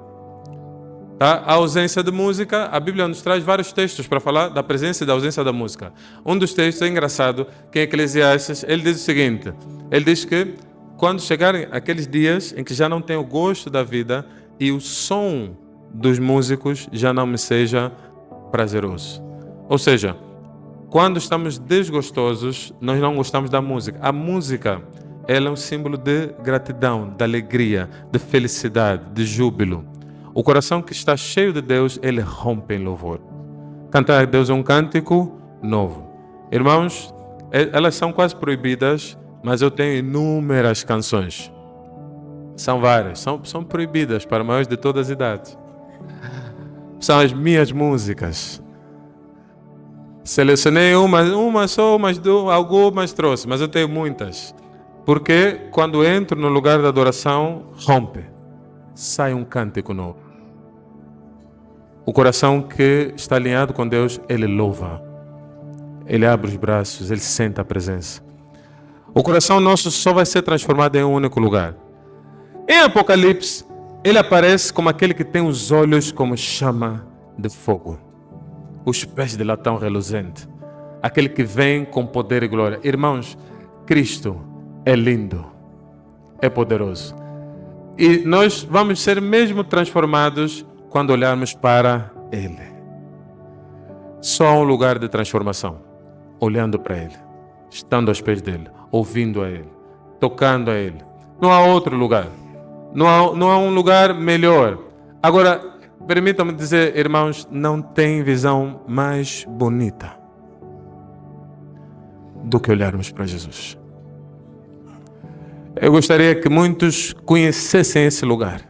Tá? A ausência de música, a Bíblia nos traz vários textos para falar da presença e da ausência da música. Um dos textos é engraçado, que em Eclesiastes, ele diz o seguinte, ele diz que quando chegarem aqueles dias em que já não tem o gosto da vida e o som dos músicos já não me seja prazeroso. Ou seja, quando estamos desgostosos, nós não gostamos da música. A música, ela é um símbolo de gratidão, de alegria, de felicidade, de júbilo. O coração que está cheio de Deus, ele rompe em louvor. Cantar a Deus é um cântico novo. Irmãos, elas são quase proibidas, mas eu tenho inúmeras canções. São várias, são proibidas para maiores de todas as idades. São as minhas músicas. Selecionei uma só, algumas trouxe, mas eu tenho muitas. Porque quando entro no lugar da adoração, rompe. Sai um cântico novo. O coração que está alinhado com Deus, ele louva. Ele abre os braços, ele sente a presença. O coração nosso só vai ser transformado em um único lugar. Em Apocalipse, ele aparece como aquele que tem os olhos como chama de fogo, os pés de latão reluzente, aquele que vem com poder e glória. Irmãos, Cristo é lindo, é poderoso. E nós vamos ser mesmo transformados quando olharmos para Ele. Só há um lugar de transformação, olhando para Ele, estando aos pés dEle, ouvindo a Ele, tocando a Ele. Não há outro lugar. Não há um lugar melhor. Agora, permitam-me dizer, irmãos, não tem visão mais bonita do que olharmos para Jesus. Eu gostaria que muitos conhecessem esse lugar.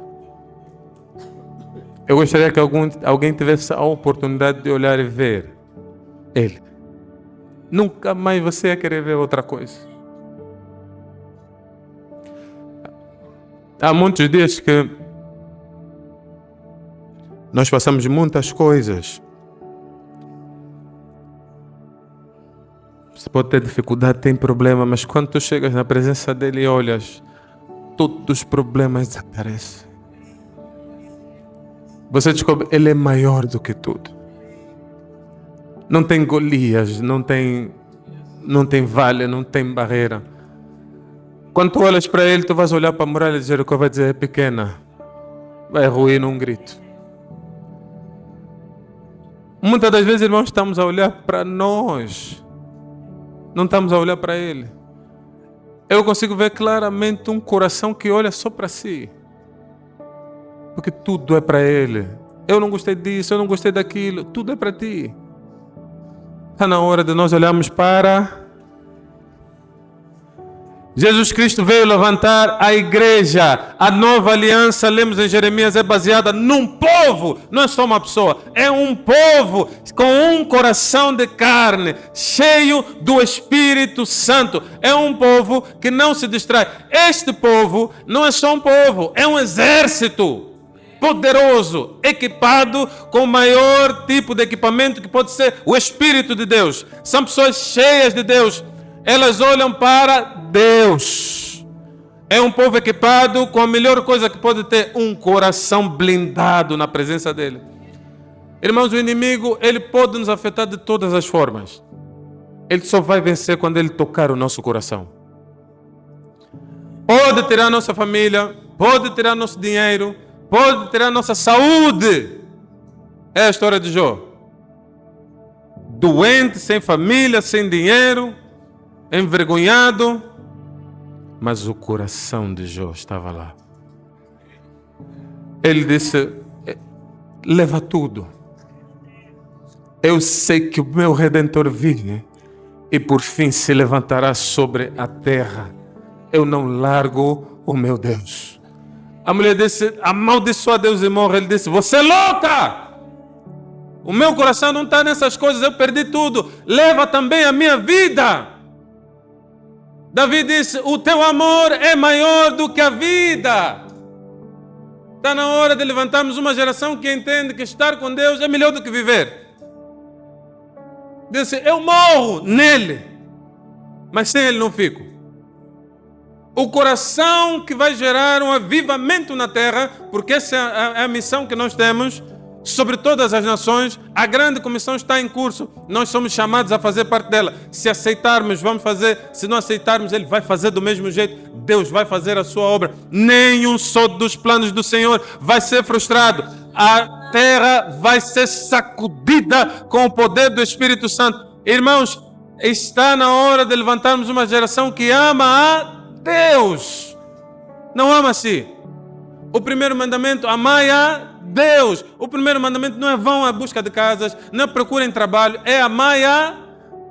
Eu gostaria que alguém tivesse a oportunidade de olhar e ver Ele. Nunca mais você ia querer ver outra coisa. Há muitos dias que nós passamos muitas coisas. Você pode ter dificuldade, tem problema, mas quando tu chegas na presença dele e olhas, todos os problemas desaparecem. Você descobre, ele é maior do que tudo. Não tem Golias, não tem vale, não tem barreira. Quando tu olhas para ele, tu vais olhar para a muralha de Jericó e vai dizer, é pequena. Vai ruir num grito. Muitas das vezes, irmãos, estamos a olhar para nós. Não estamos a olhar para ele. Eu consigo ver claramente um coração que olha só para si. Porque tudo é para ele. Eu não gostei disso, eu não gostei daquilo. Tudo é para ti. Está na hora de nós olharmos para... Jesus Cristo veio levantar a igreja. A nova aliança, lemos em Jeremias, é baseada num povo. Não é só uma pessoa, é um povo com um coração de carne, cheio do Espírito Santo. É um povo que não se distrai. Este povo não é só um povo, é um exército poderoso, equipado com o maior tipo de equipamento que pode ser o Espírito de Deus. São pessoas cheias de Deus. Elas olham para Deus. É um povo equipado com a melhor coisa que pode ter, um coração blindado na presença dele. Irmãos, o inimigo, ele pode nos afetar de todas as formas. Ele só vai vencer quando ele tocar o nosso coração. Pode tirar nossa família, pode tirar nosso dinheiro, pode tirar nossa saúde. É a história de Jó. Doente, sem família, sem dinheiro, envergonhado, mas o coração de Jó estava lá. Ele disse, leva tudo. Eu sei que o meu Redentor vive e por fim se levantará sobre a terra. Eu não largo o meu Deus. A mulher disse, amaldiçoa Deus e morre. Ele disse, você é louca! O meu coração não está nessas coisas, eu perdi tudo. Leva também a minha vida. Davi disse, o teu amor é maior do que a vida. Está na hora de levantarmos uma geração que entende que estar com Deus é melhor do que viver. Disse, eu morro nele, mas sem ele não fico. O coração que vai gerar um avivamento na terra, porque essa é a missão que nós temos sobre todas as nações. A grande comissão está em curso. Nós somos chamados a fazer parte dela. Se aceitarmos, vamos fazer. Se não aceitarmos, ele vai fazer do mesmo jeito. Deus vai fazer a sua obra. Nenhum só dos planos do Senhor vai ser frustrado. A terra vai ser sacudida com o poder do Espírito Santo. Irmãos, está na hora de levantarmos uma geração que ama a Deus. Não ama a si. O primeiro mandamento, amai a Deus. O primeiro mandamento não é vão à busca de casas, não procurem trabalho, é amai a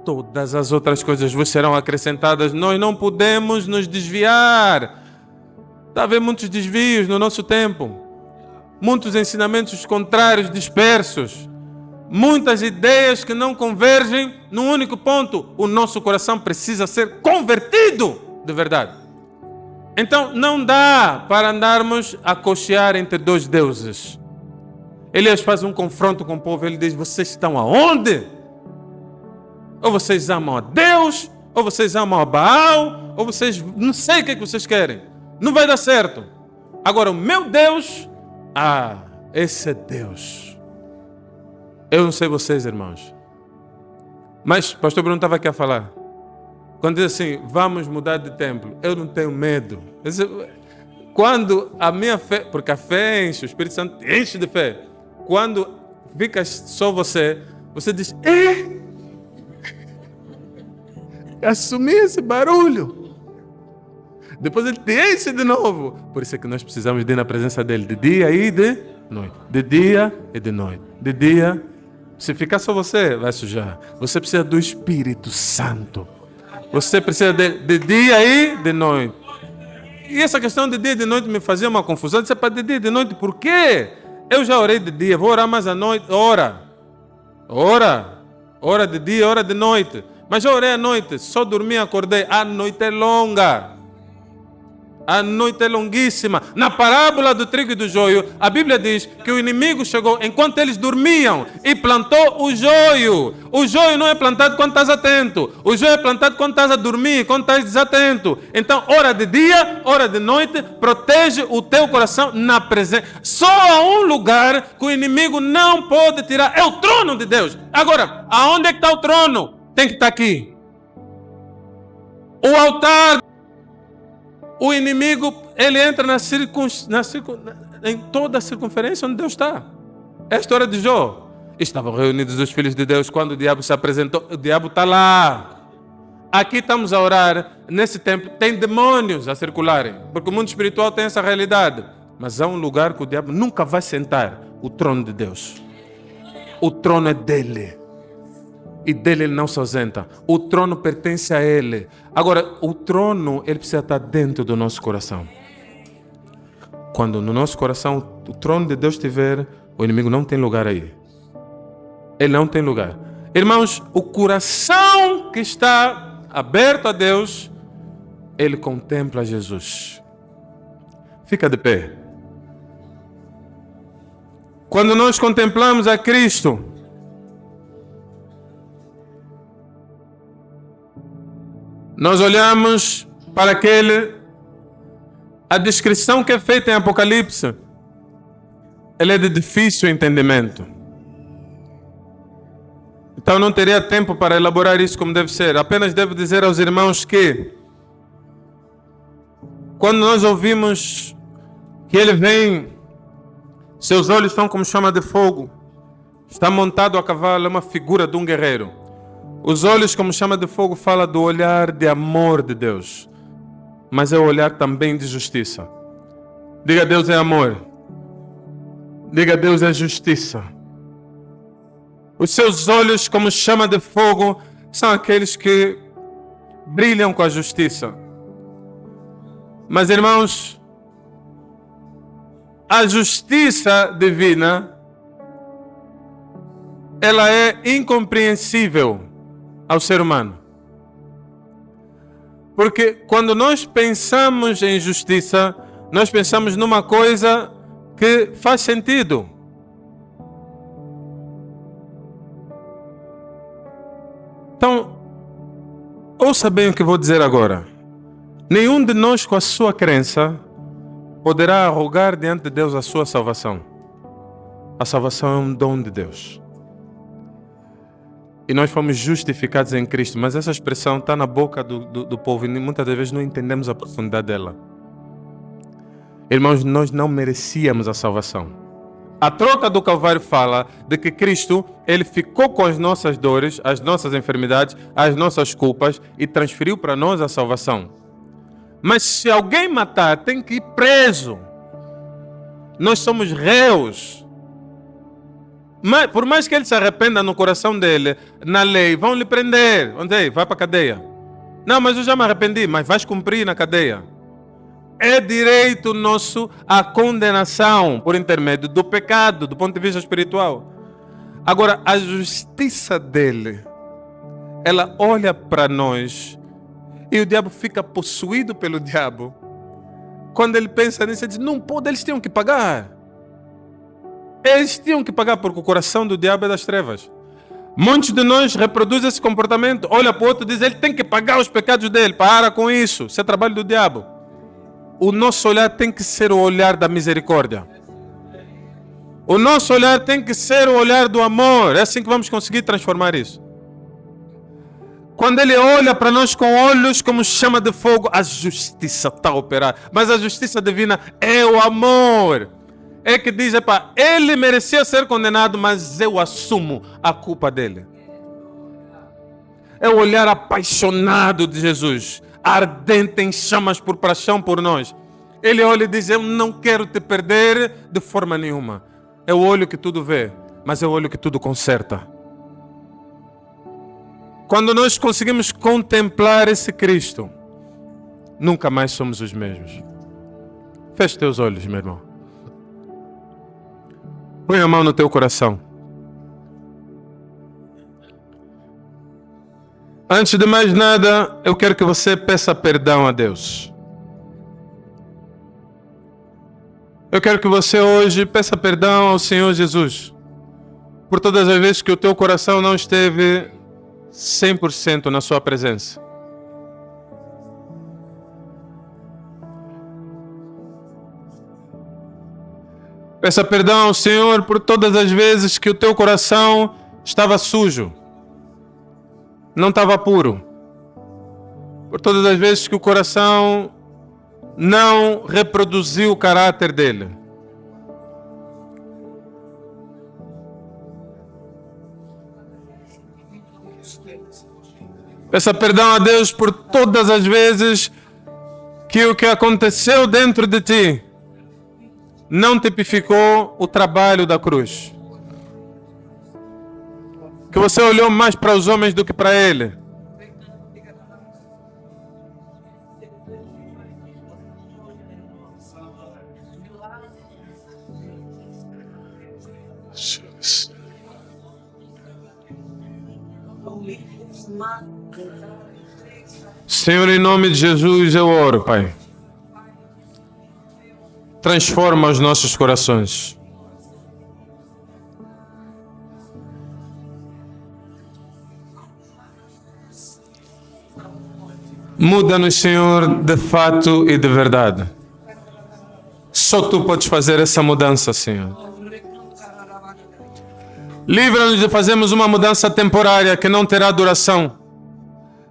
todas as outras coisas vos serão acrescentadas. Nós não podemos nos desviar. Está a haver muitos desvios no nosso tempo. Muitos ensinamentos contrários, dispersos. Muitas ideias que não convergem num único ponto. O nosso coração precisa ser convertido de verdade. Então não dá para andarmos a cochear entre dois deuses. Elias faz um confronto com o povo. Ele diz, vocês estão aonde? Ou vocês amam a Deus, ou vocês amam a Baal, ou vocês, não sei o que vocês querem. Não vai dar certo. Agora o meu Deus, esse é Deus. Eu não sei vocês, irmãos, mas o pastor Bruno estava aqui a falar. Quando diz assim, vamos mudar de templo, eu não tenho medo. Quando a minha fé, porque a fé enche, o Espírito Santo enche de fé. Quando fica só você diz, assumir esse barulho. Depois ele te enche de novo. Por isso é que nós precisamos de ir na presença dele, de dia e de noite. De dia e de noite. De dia, se ficar só você, vai sujar. Você precisa do Espírito Santo. Você precisa de dia e de noite. E essa questão de dia e de noite me fazia uma confusão. Eu disse, para de dia e de noite, por quê? Eu já orei de dia, vou orar mais à noite. Ora de dia, ora de noite. Mas já orei à noite, só dormi e acordei. A noite é longa. A noite é longuíssima. Na parábola do trigo e do joio, a Bíblia diz que o inimigo chegou enquanto eles dormiam e plantou o joio. O joio não é plantado quando estás atento. O joio é plantado quando estás a dormir, quando estás desatento. Então, hora de dia, hora de noite, protege o teu coração na presença. Só há um lugar que o inimigo não pode tirar, é o trono de Deus. Agora, aonde é que está o trono? Tem que estar aqui. O altar O inimigo, ele entra em toda a circunferência onde Deus está. É a história de Jó. Estavam reunidos os filhos de Deus quando o diabo se apresentou. O diabo está lá. Aqui estamos a orar. Nesse tempo tem demônios a circularem. Porque o mundo espiritual tem essa realidade. Mas há um lugar que o diabo nunca vai sentar. O trono de Deus. O trono é dele. E dele ele não se ausenta. O trono pertence a ele. Agora, o trono, ele precisa estar dentro do nosso coração. Quando no nosso coração o trono de Deus estiver, o inimigo não tem lugar aí. Ele não tem lugar. Irmãos, o coração que está aberto a Deus, ele contempla Jesus. Fica de pé. Quando nós contemplamos a Cristo, nós olhamos para a descrição que é feita em Apocalipse, ela é de difícil entendimento. Então não teria tempo para elaborar isso como deve ser. Apenas devo dizer aos irmãos que quando nós ouvimos que ele vem, seus olhos são como chama de fogo, está montado a cavalo, é uma figura de um guerreiro. Os olhos como chama de fogo fala do olhar de amor de Deus, mas é o olhar também de justiça. Diga: Deus é amor. Diga: Deus é justiça. Os seus olhos como chama de fogo são aqueles que brilham com a justiça. Mas, irmãos, a justiça divina, ela é incompreensível ao ser humano. Porque quando nós pensamos em justiça, nós pensamos numa coisa que faz sentido. Então, ouça bem o que vou dizer agora. Nenhum de nós com a sua crença poderá arrogar diante de Deus a sua salvação. A salvação é um dom de Deus. E nós fomos justificados em Cristo, mas essa expressão está na boca do povo e muitas das vezes não entendemos a profundidade dela. Irmãos, nós não merecíamos a salvação. A trota do Calvário fala de que Cristo, ele ficou com as nossas dores, as nossas enfermidades, as nossas culpas e transferiu para nós a salvação. Mas se alguém matar, tem que ir preso. Nós somos réus. Mas, por mais que ele se arrependa no coração dele, na lei, vão lhe prender. Onde é? Vai para a cadeia. Não, mas eu já me arrependi, mas vais cumprir na cadeia. É direito nosso a condenação por intermédio do pecado, do ponto de vista espiritual. Agora, a justiça dele, ela olha para nós e o diabo fica possuído pelo diabo. Quando ele pensa nisso, ele diz: não pode, eles tinham que pagar. Eles tinham que pagar porque o coração do diabo é das trevas. Muitos de nós reproduzem esse comportamento. Olha para o outro e diz: ele tem que pagar os pecados dele. Para com isso. Isso é trabalho do diabo. O nosso olhar tem que ser o olhar da misericórdia. O nosso olhar tem que ser o olhar do amor. É assim que vamos conseguir transformar isso. Quando ele olha para nós com olhos como chama de fogo, a justiça está a operar. Mas a justiça divina é o amor. É que diz: ele merecia ser condenado, mas eu assumo a culpa dele. É o olhar apaixonado de Jesus, ardente em chamas por paixão por nós. Ele olha e diz: eu não quero te perder de forma nenhuma. É o olho que tudo vê, mas é o olho que tudo conserta. Quando nós conseguimos contemplar esse Cristo, nunca mais somos os mesmos. Feche teus olhos, meu irmão. Põe a mão no teu coração. Antes de mais nada, eu quero que você peça perdão a Deus. Eu quero que você hoje peça perdão ao Senhor Jesus por todas as vezes que o teu coração não esteve 100% na sua presença. Peça perdão ao Senhor por todas as vezes que o teu coração estava sujo, não estava puro. Por todas as vezes que o coração não reproduziu o caráter dele. Peça perdão a Deus por todas as vezes que o que aconteceu dentro de ti não tipificou o trabalho da cruz. Que você olhou mais para os homens do que para Ele. Senhor, em nome de Jesus eu oro, Pai. Transforma os nossos corações. Muda-nos, Senhor, de fato e de verdade. Só Tu podes fazer essa mudança, Senhor. Livra-nos de fazermos uma mudança temporária que não terá duração.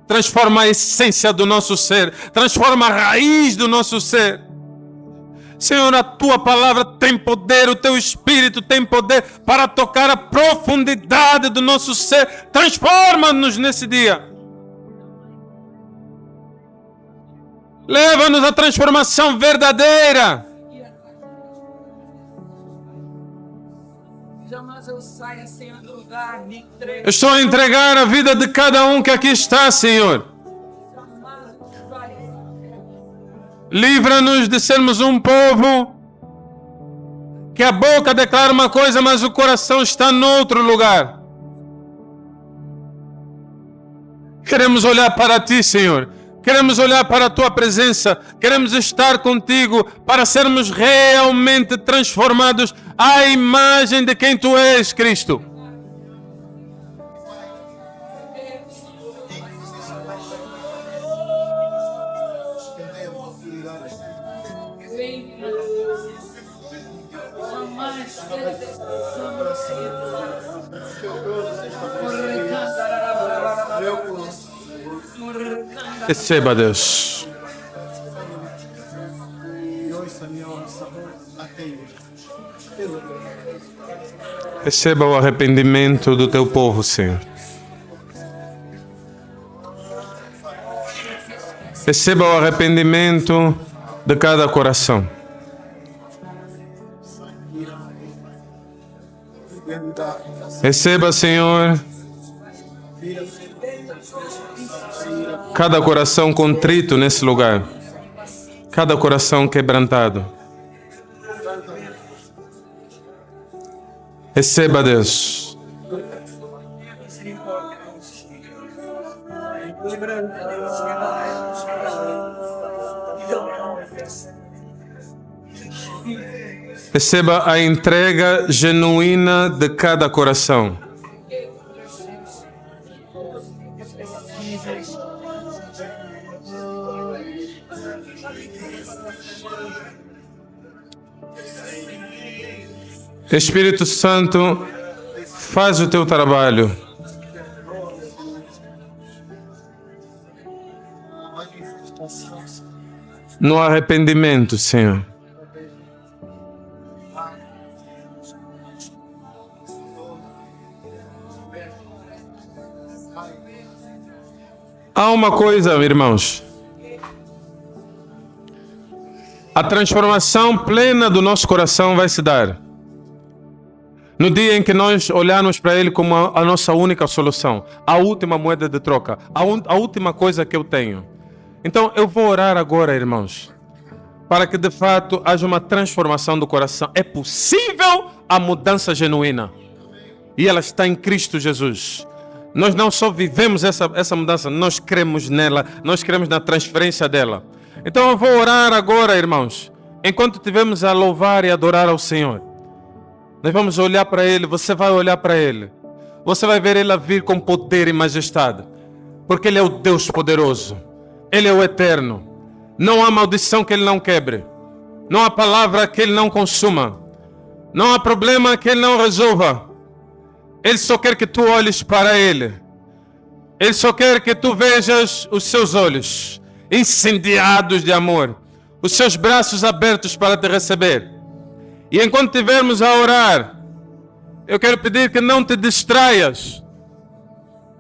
Transforma a essência do nosso ser. Transforma a raiz do nosso ser. Senhor, a Tua palavra tem poder, o Teu Espírito tem poder para tocar a profundidade do nosso ser. Transforma-nos nesse dia. Leva-nos à transformação verdadeira. Jamais eu saia, Senhor, do lugar, me entregue. Eu estou a entregar a vida de cada um que aqui está, Senhor. Jamais eu saia. Livra-nos de sermos um povo que a boca declara uma coisa, mas o coração está noutro lugar. Queremos olhar para Ti, Senhor. Queremos olhar para a Tua presença. Queremos estar contigo para sermos realmente transformados à imagem de quem Tu és, Cristo. Receba, Deus. Receba o arrependimento do Teu povo, Senhor. Receba o arrependimento de cada coração. Receba, Senhor, cada coração contrito nesse lugar, cada coração quebrantado. Receba, Deus. Receba a entrega genuína de cada coração. Espírito Santo, faz o Teu trabalho. No arrependimento, Senhor. Há uma coisa, irmãos. A transformação plena do nosso coração vai se dar no dia em que nós olharmos para Ele como a nossa única solução, a última moeda de troca, a última coisa que eu tenho. Então eu vou orar agora, irmãos, para que de fato haja uma transformação do coração. É possível a mudança genuína e ela está em Cristo Jesus. Nós não só vivemos essa mudança, nós cremos nela, nós cremos na transferência dela. Então eu vou orar agora, irmãos, enquanto estivermos a louvar e adorar ao Senhor. Nós vamos olhar para Ele, você vai olhar para Ele. Você vai ver Ele a vir com poder e majestade. Porque Ele é o Deus poderoso. Ele é o eterno. Não há maldição que Ele não quebre. Não há palavra que Ele não consuma. Não há problema que Ele não resolva. Ele só quer que tu olhes para Ele. Ele só quer que tu vejas os seus olhos incendiados de amor. os seus braços abertos para te receber. E enquanto estivermos a orar, eu quero pedir que não te distraias,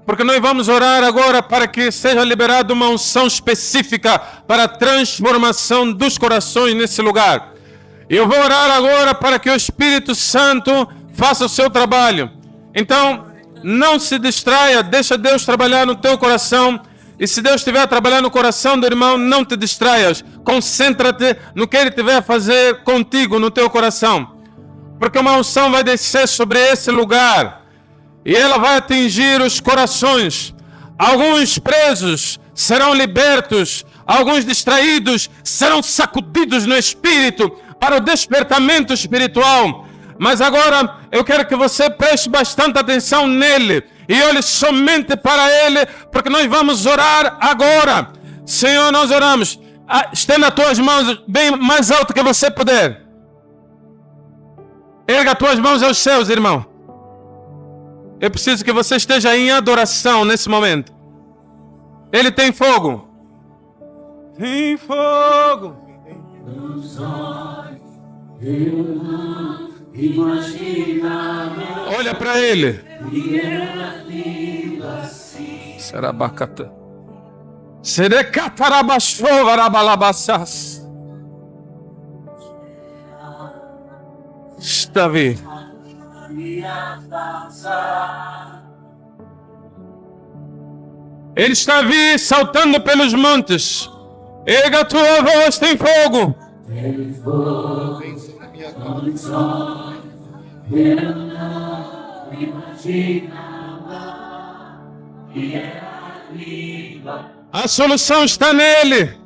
porque nós vamos orar agora para que seja liberada uma unção específica para a transformação dos corações nesse lugar. Eu vou orar agora para que o Espírito Santo faça o seu trabalho. Então, não se distraia, deixa Deus trabalhar no teu coração. E se Deus estiver a trabalhar no coração do irmão, não te distraias. Concêntrate no que Ele estiver a fazer contigo, no teu coração. Porque uma unção vai descer sobre esse lugar. E ela vai atingir os corações. Alguns presos serão libertos. Alguns distraídos serão sacudidos no espírito para o despertamento espiritual. Mas agora eu quero que você preste bastante atenção nele e olhe somente para ele, porque nós vamos orar agora. Senhor, nós oramos. Estenda as tuas mãos bem mais alto que você puder. Erga as tuas mãos aos céus, irmão. Eu preciso que você esteja em adoração nesse momento. Ele tem fogo. Tem fogo. Olha para ele. Sarabacata. Serecatarabashovarabalabasas. Está vendo? Ele está vindo saltando pelos montes. Erga a tua voz, tem fogo. A solução está nele.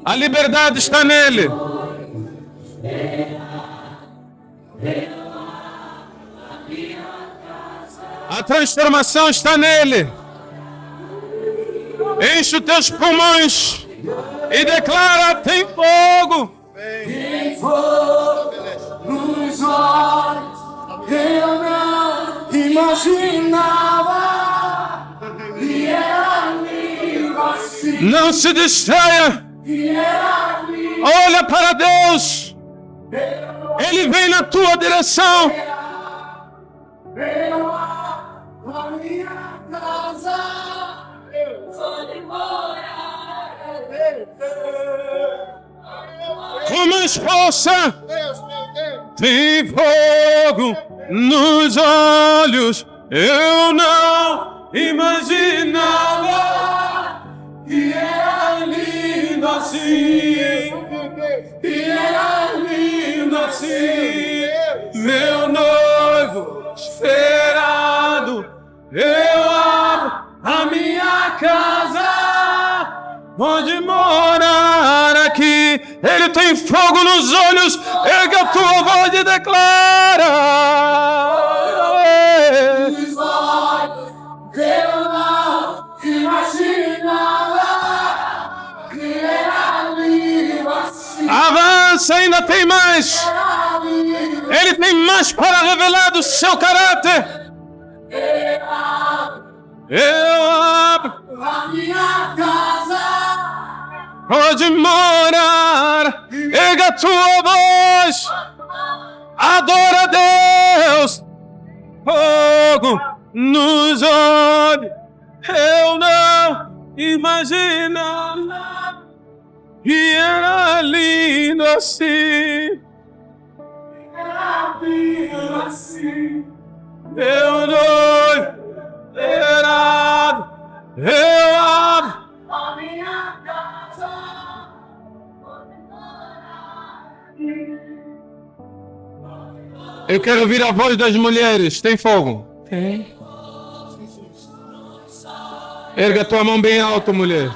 A liberdade está nele. A transformação está nele. Enche os teus pulmões e declara: tem fogo. Tem fogo nos olhos, eu não imaginava que era lindo assim. Não se distraia. Olha para Deus. Ele vem na tua direção. Veio a minha casa, eu sou de morar. Com mais força. Tem fogo nos olhos. Eu não imaginava que era lindo assim. Que era lindo assim. Meu noivo esperado. Eu abro a minha casa. Pode morar aqui. Ele tem fogo nos olhos. Erga a tua voz e declara. Os olhos, eu não imaginava que era lindo assim. Avança, ainda tem mais. Ele tem mais para revelar do seu caráter. Eu abro A minha casa, pode morar. Erga a tua voz. Adora a Deus. Fogo nos olhos. Eu não imaginava que era lindo assim. era lindo assim. Eu noivo esperado. Eu abro. A minha casa, pode morar. Eu quero ouvir a voz das mulheres. Tem fogo? Tem. Erga a tua mão bem alto, mulher.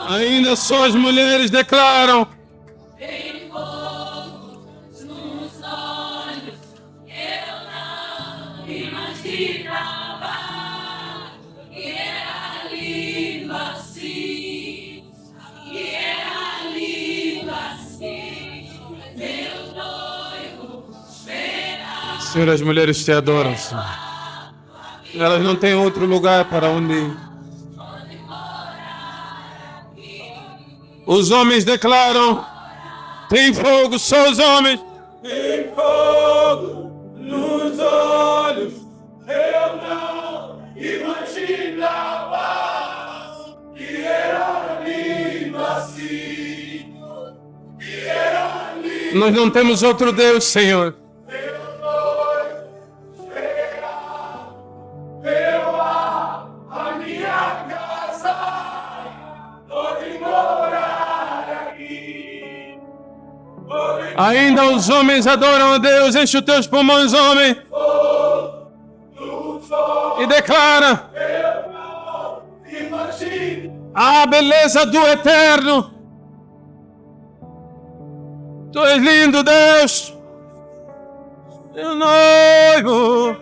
Ainda só as mulheres declaram. imaginava que era lindo assim, que era lindo assim, meu noivo esperava. Senhor, as mulheres te adoram, Senhor. Elas não têm outro lugar para onde ir. Os homens declaram: tem fogo, só os homens. Tem fogo nos olhos, eu não imaginava que era lindo assim, que era lindo. Nós não temos outro Deus, Senhor. Meu noivo espera, eu a minha casa, pode morar aqui. Ainda os homens adoram a Deus. Enche os teus pulmões, homem, e declara a beleza do Eterno. Tu és lindo, Deus. Meu noivo.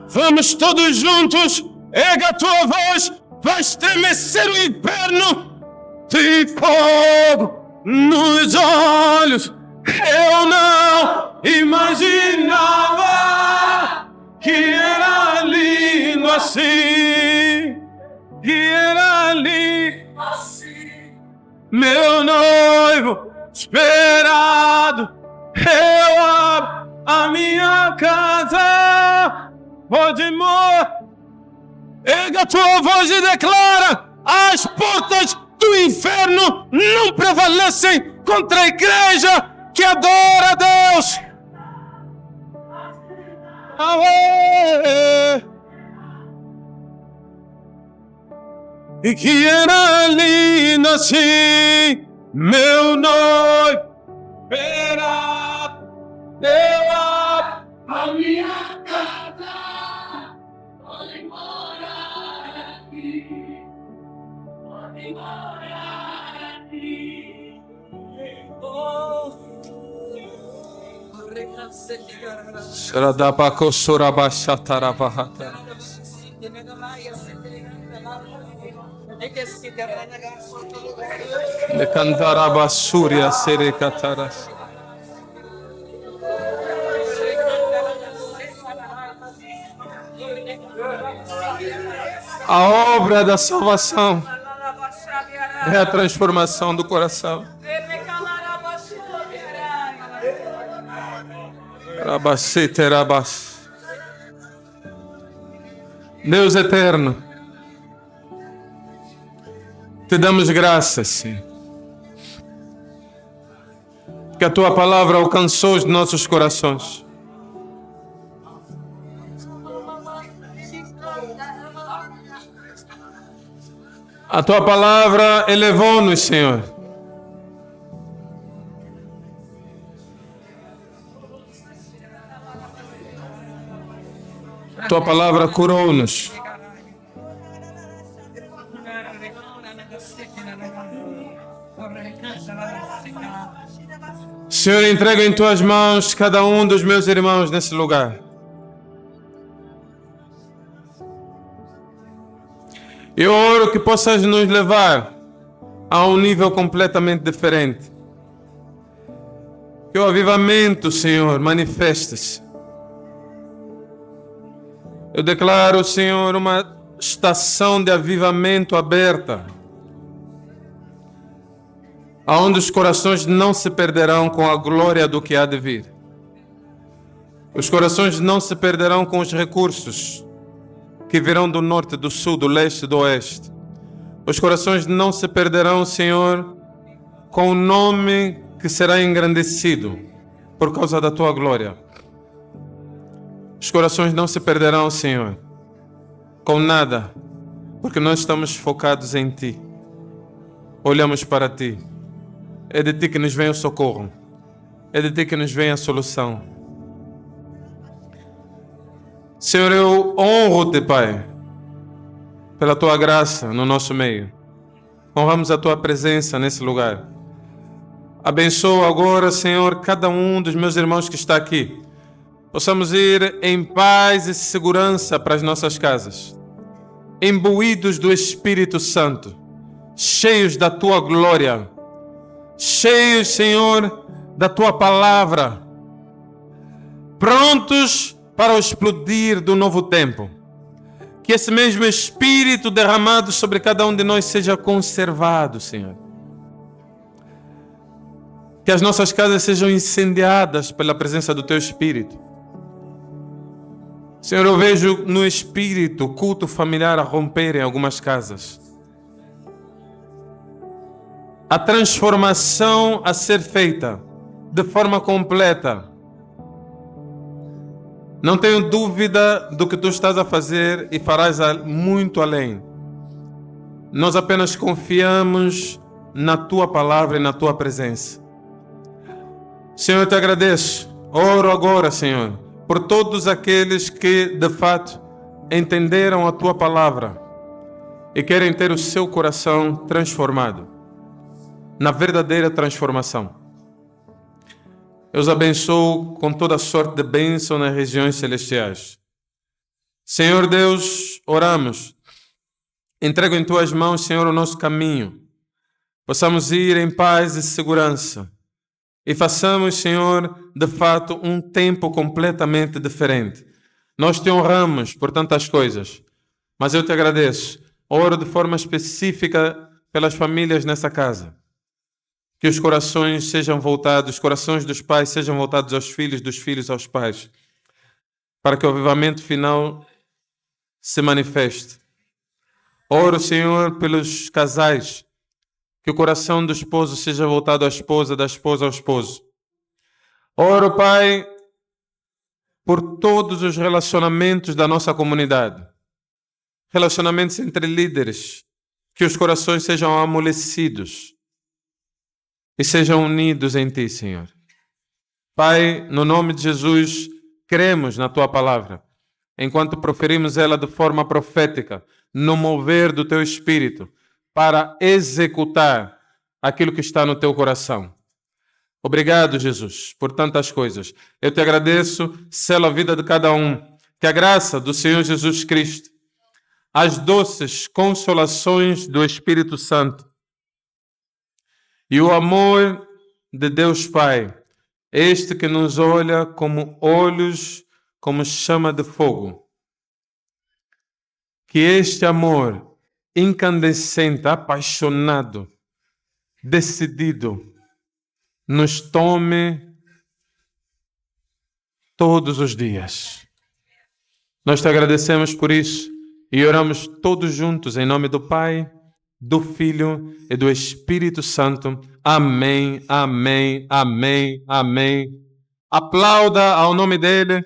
Vamos todos juntos. Erga a tua voz. Vai estremecer o inferno. Tem fogo nos olhos. Eu não imaginava que era lindo assim. Que era lindo assim. Meu noivo esperado. Eu abro a minha casa. Pode morrer. Erga a tua voz e declara: as portas do inferno não prevalecem contra a igreja que adora a Deus. E que era lindo assim, meu noivo esperado. Eu abro A minha casa pode morar aqui, pode morar aqui. Shradapako Surabashatarabahata. De Kandarabasuria Serekataras. A obra da salvação é a transformação do coração. Deus eterno, te damos graças, Senhor, que a tua palavra alcançou os nossos corações. A tua palavra elevou-nos, Senhor. A tua palavra curou-nos. Senhor, entrego em tuas mãos cada um dos meus irmãos nesse lugar. Eu oro que possas nos levar a um nível completamente diferente. Que o avivamento, Senhor, manifeste-se. Eu declaro, Senhor, uma estação de avivamento aberta, aonde os corações não se perderão com a glória do que há de vir. Os corações não se perderão com os recursos que virão do norte, do sul, do leste e do oeste. Os corações não se perderão, Senhor, com o nome que será engrandecido por causa da tua glória. Os corações não se perderão, Senhor, com nada, porque nós estamos focados em Ti. Olhamos para Ti. É de Ti que nos vem o socorro. É de Ti que nos vem a solução. Senhor, eu honro-te, Pai, pela Tua graça no nosso meio. honramos a tua presença nesse lugar. Abençoa agora, Senhor, cada um dos meus irmãos que está aqui. Possamos ir em paz e segurança para as nossas casas, imbuídos do Espírito Santo, cheios da tua glória, cheios, Senhor, da tua palavra, prontos para o explodir do novo tempo. Que esse mesmo Espírito derramado sobre cada um de nós seja conservado, Senhor. Que as nossas casas sejam incendiadas pela presença do teu Espírito. Senhor, eu vejo no Espírito o culto familiar a romper em algumas casas. A transformação a ser feita de forma completa. Não tenho dúvida do que tu estás a fazer e farás muito além. Nós apenas confiamos na tua palavra e na tua presença. Senhor, eu te agradeço. Oro agora, Senhor, por todos aqueles que, de fato, entenderam a tua palavra e querem ter o seu coração transformado na verdadeira transformação. Eu os abençoo com toda sorte de bênção nas regiões celestiais. Senhor Deus, oramos. Entrego em tuas mãos, Senhor, o nosso caminho. Possamos ir em paz e segurança. E façamos, Senhor, de fato, um tempo completamente diferente. Nós te honramos por tantas coisas, mas eu te agradeço. Oro de forma específica pelas famílias nessa casa. Que os corações sejam voltados, os corações dos pais sejam voltados aos filhos, dos filhos aos pais, para que o avivamento final se manifeste. Oro, Senhor, pelos casais, que o coração do esposo seja voltado à esposa, da esposa ao esposo. Oro, Pai, por todos os relacionamentos da nossa comunidade, relacionamentos entre líderes, que os corações sejam amolecidos e sejam unidos em Ti, Senhor. Pai, no nome de Jesus, cremos na Tua palavra, enquanto proferimos ela de forma profética, no mover do Teu Espírito, para executar aquilo que está no Teu coração. Obrigado, Jesus, por tantas coisas. Eu te agradeço, selo a vida de cada um. Que a graça do Senhor Jesus Cristo, as doces consolações do Espírito Santo e o amor de Deus Pai, este que nos olha como olhos, como chama de fogo, que este amor incandescente, apaixonado, decidido, nos tome todos os dias. Nós te agradecemos por isso e oramos todos juntos em nome do Pai, do Filho e do Espírito Santo. Amém, amém, amém, amém. Aplauda ao nome dele.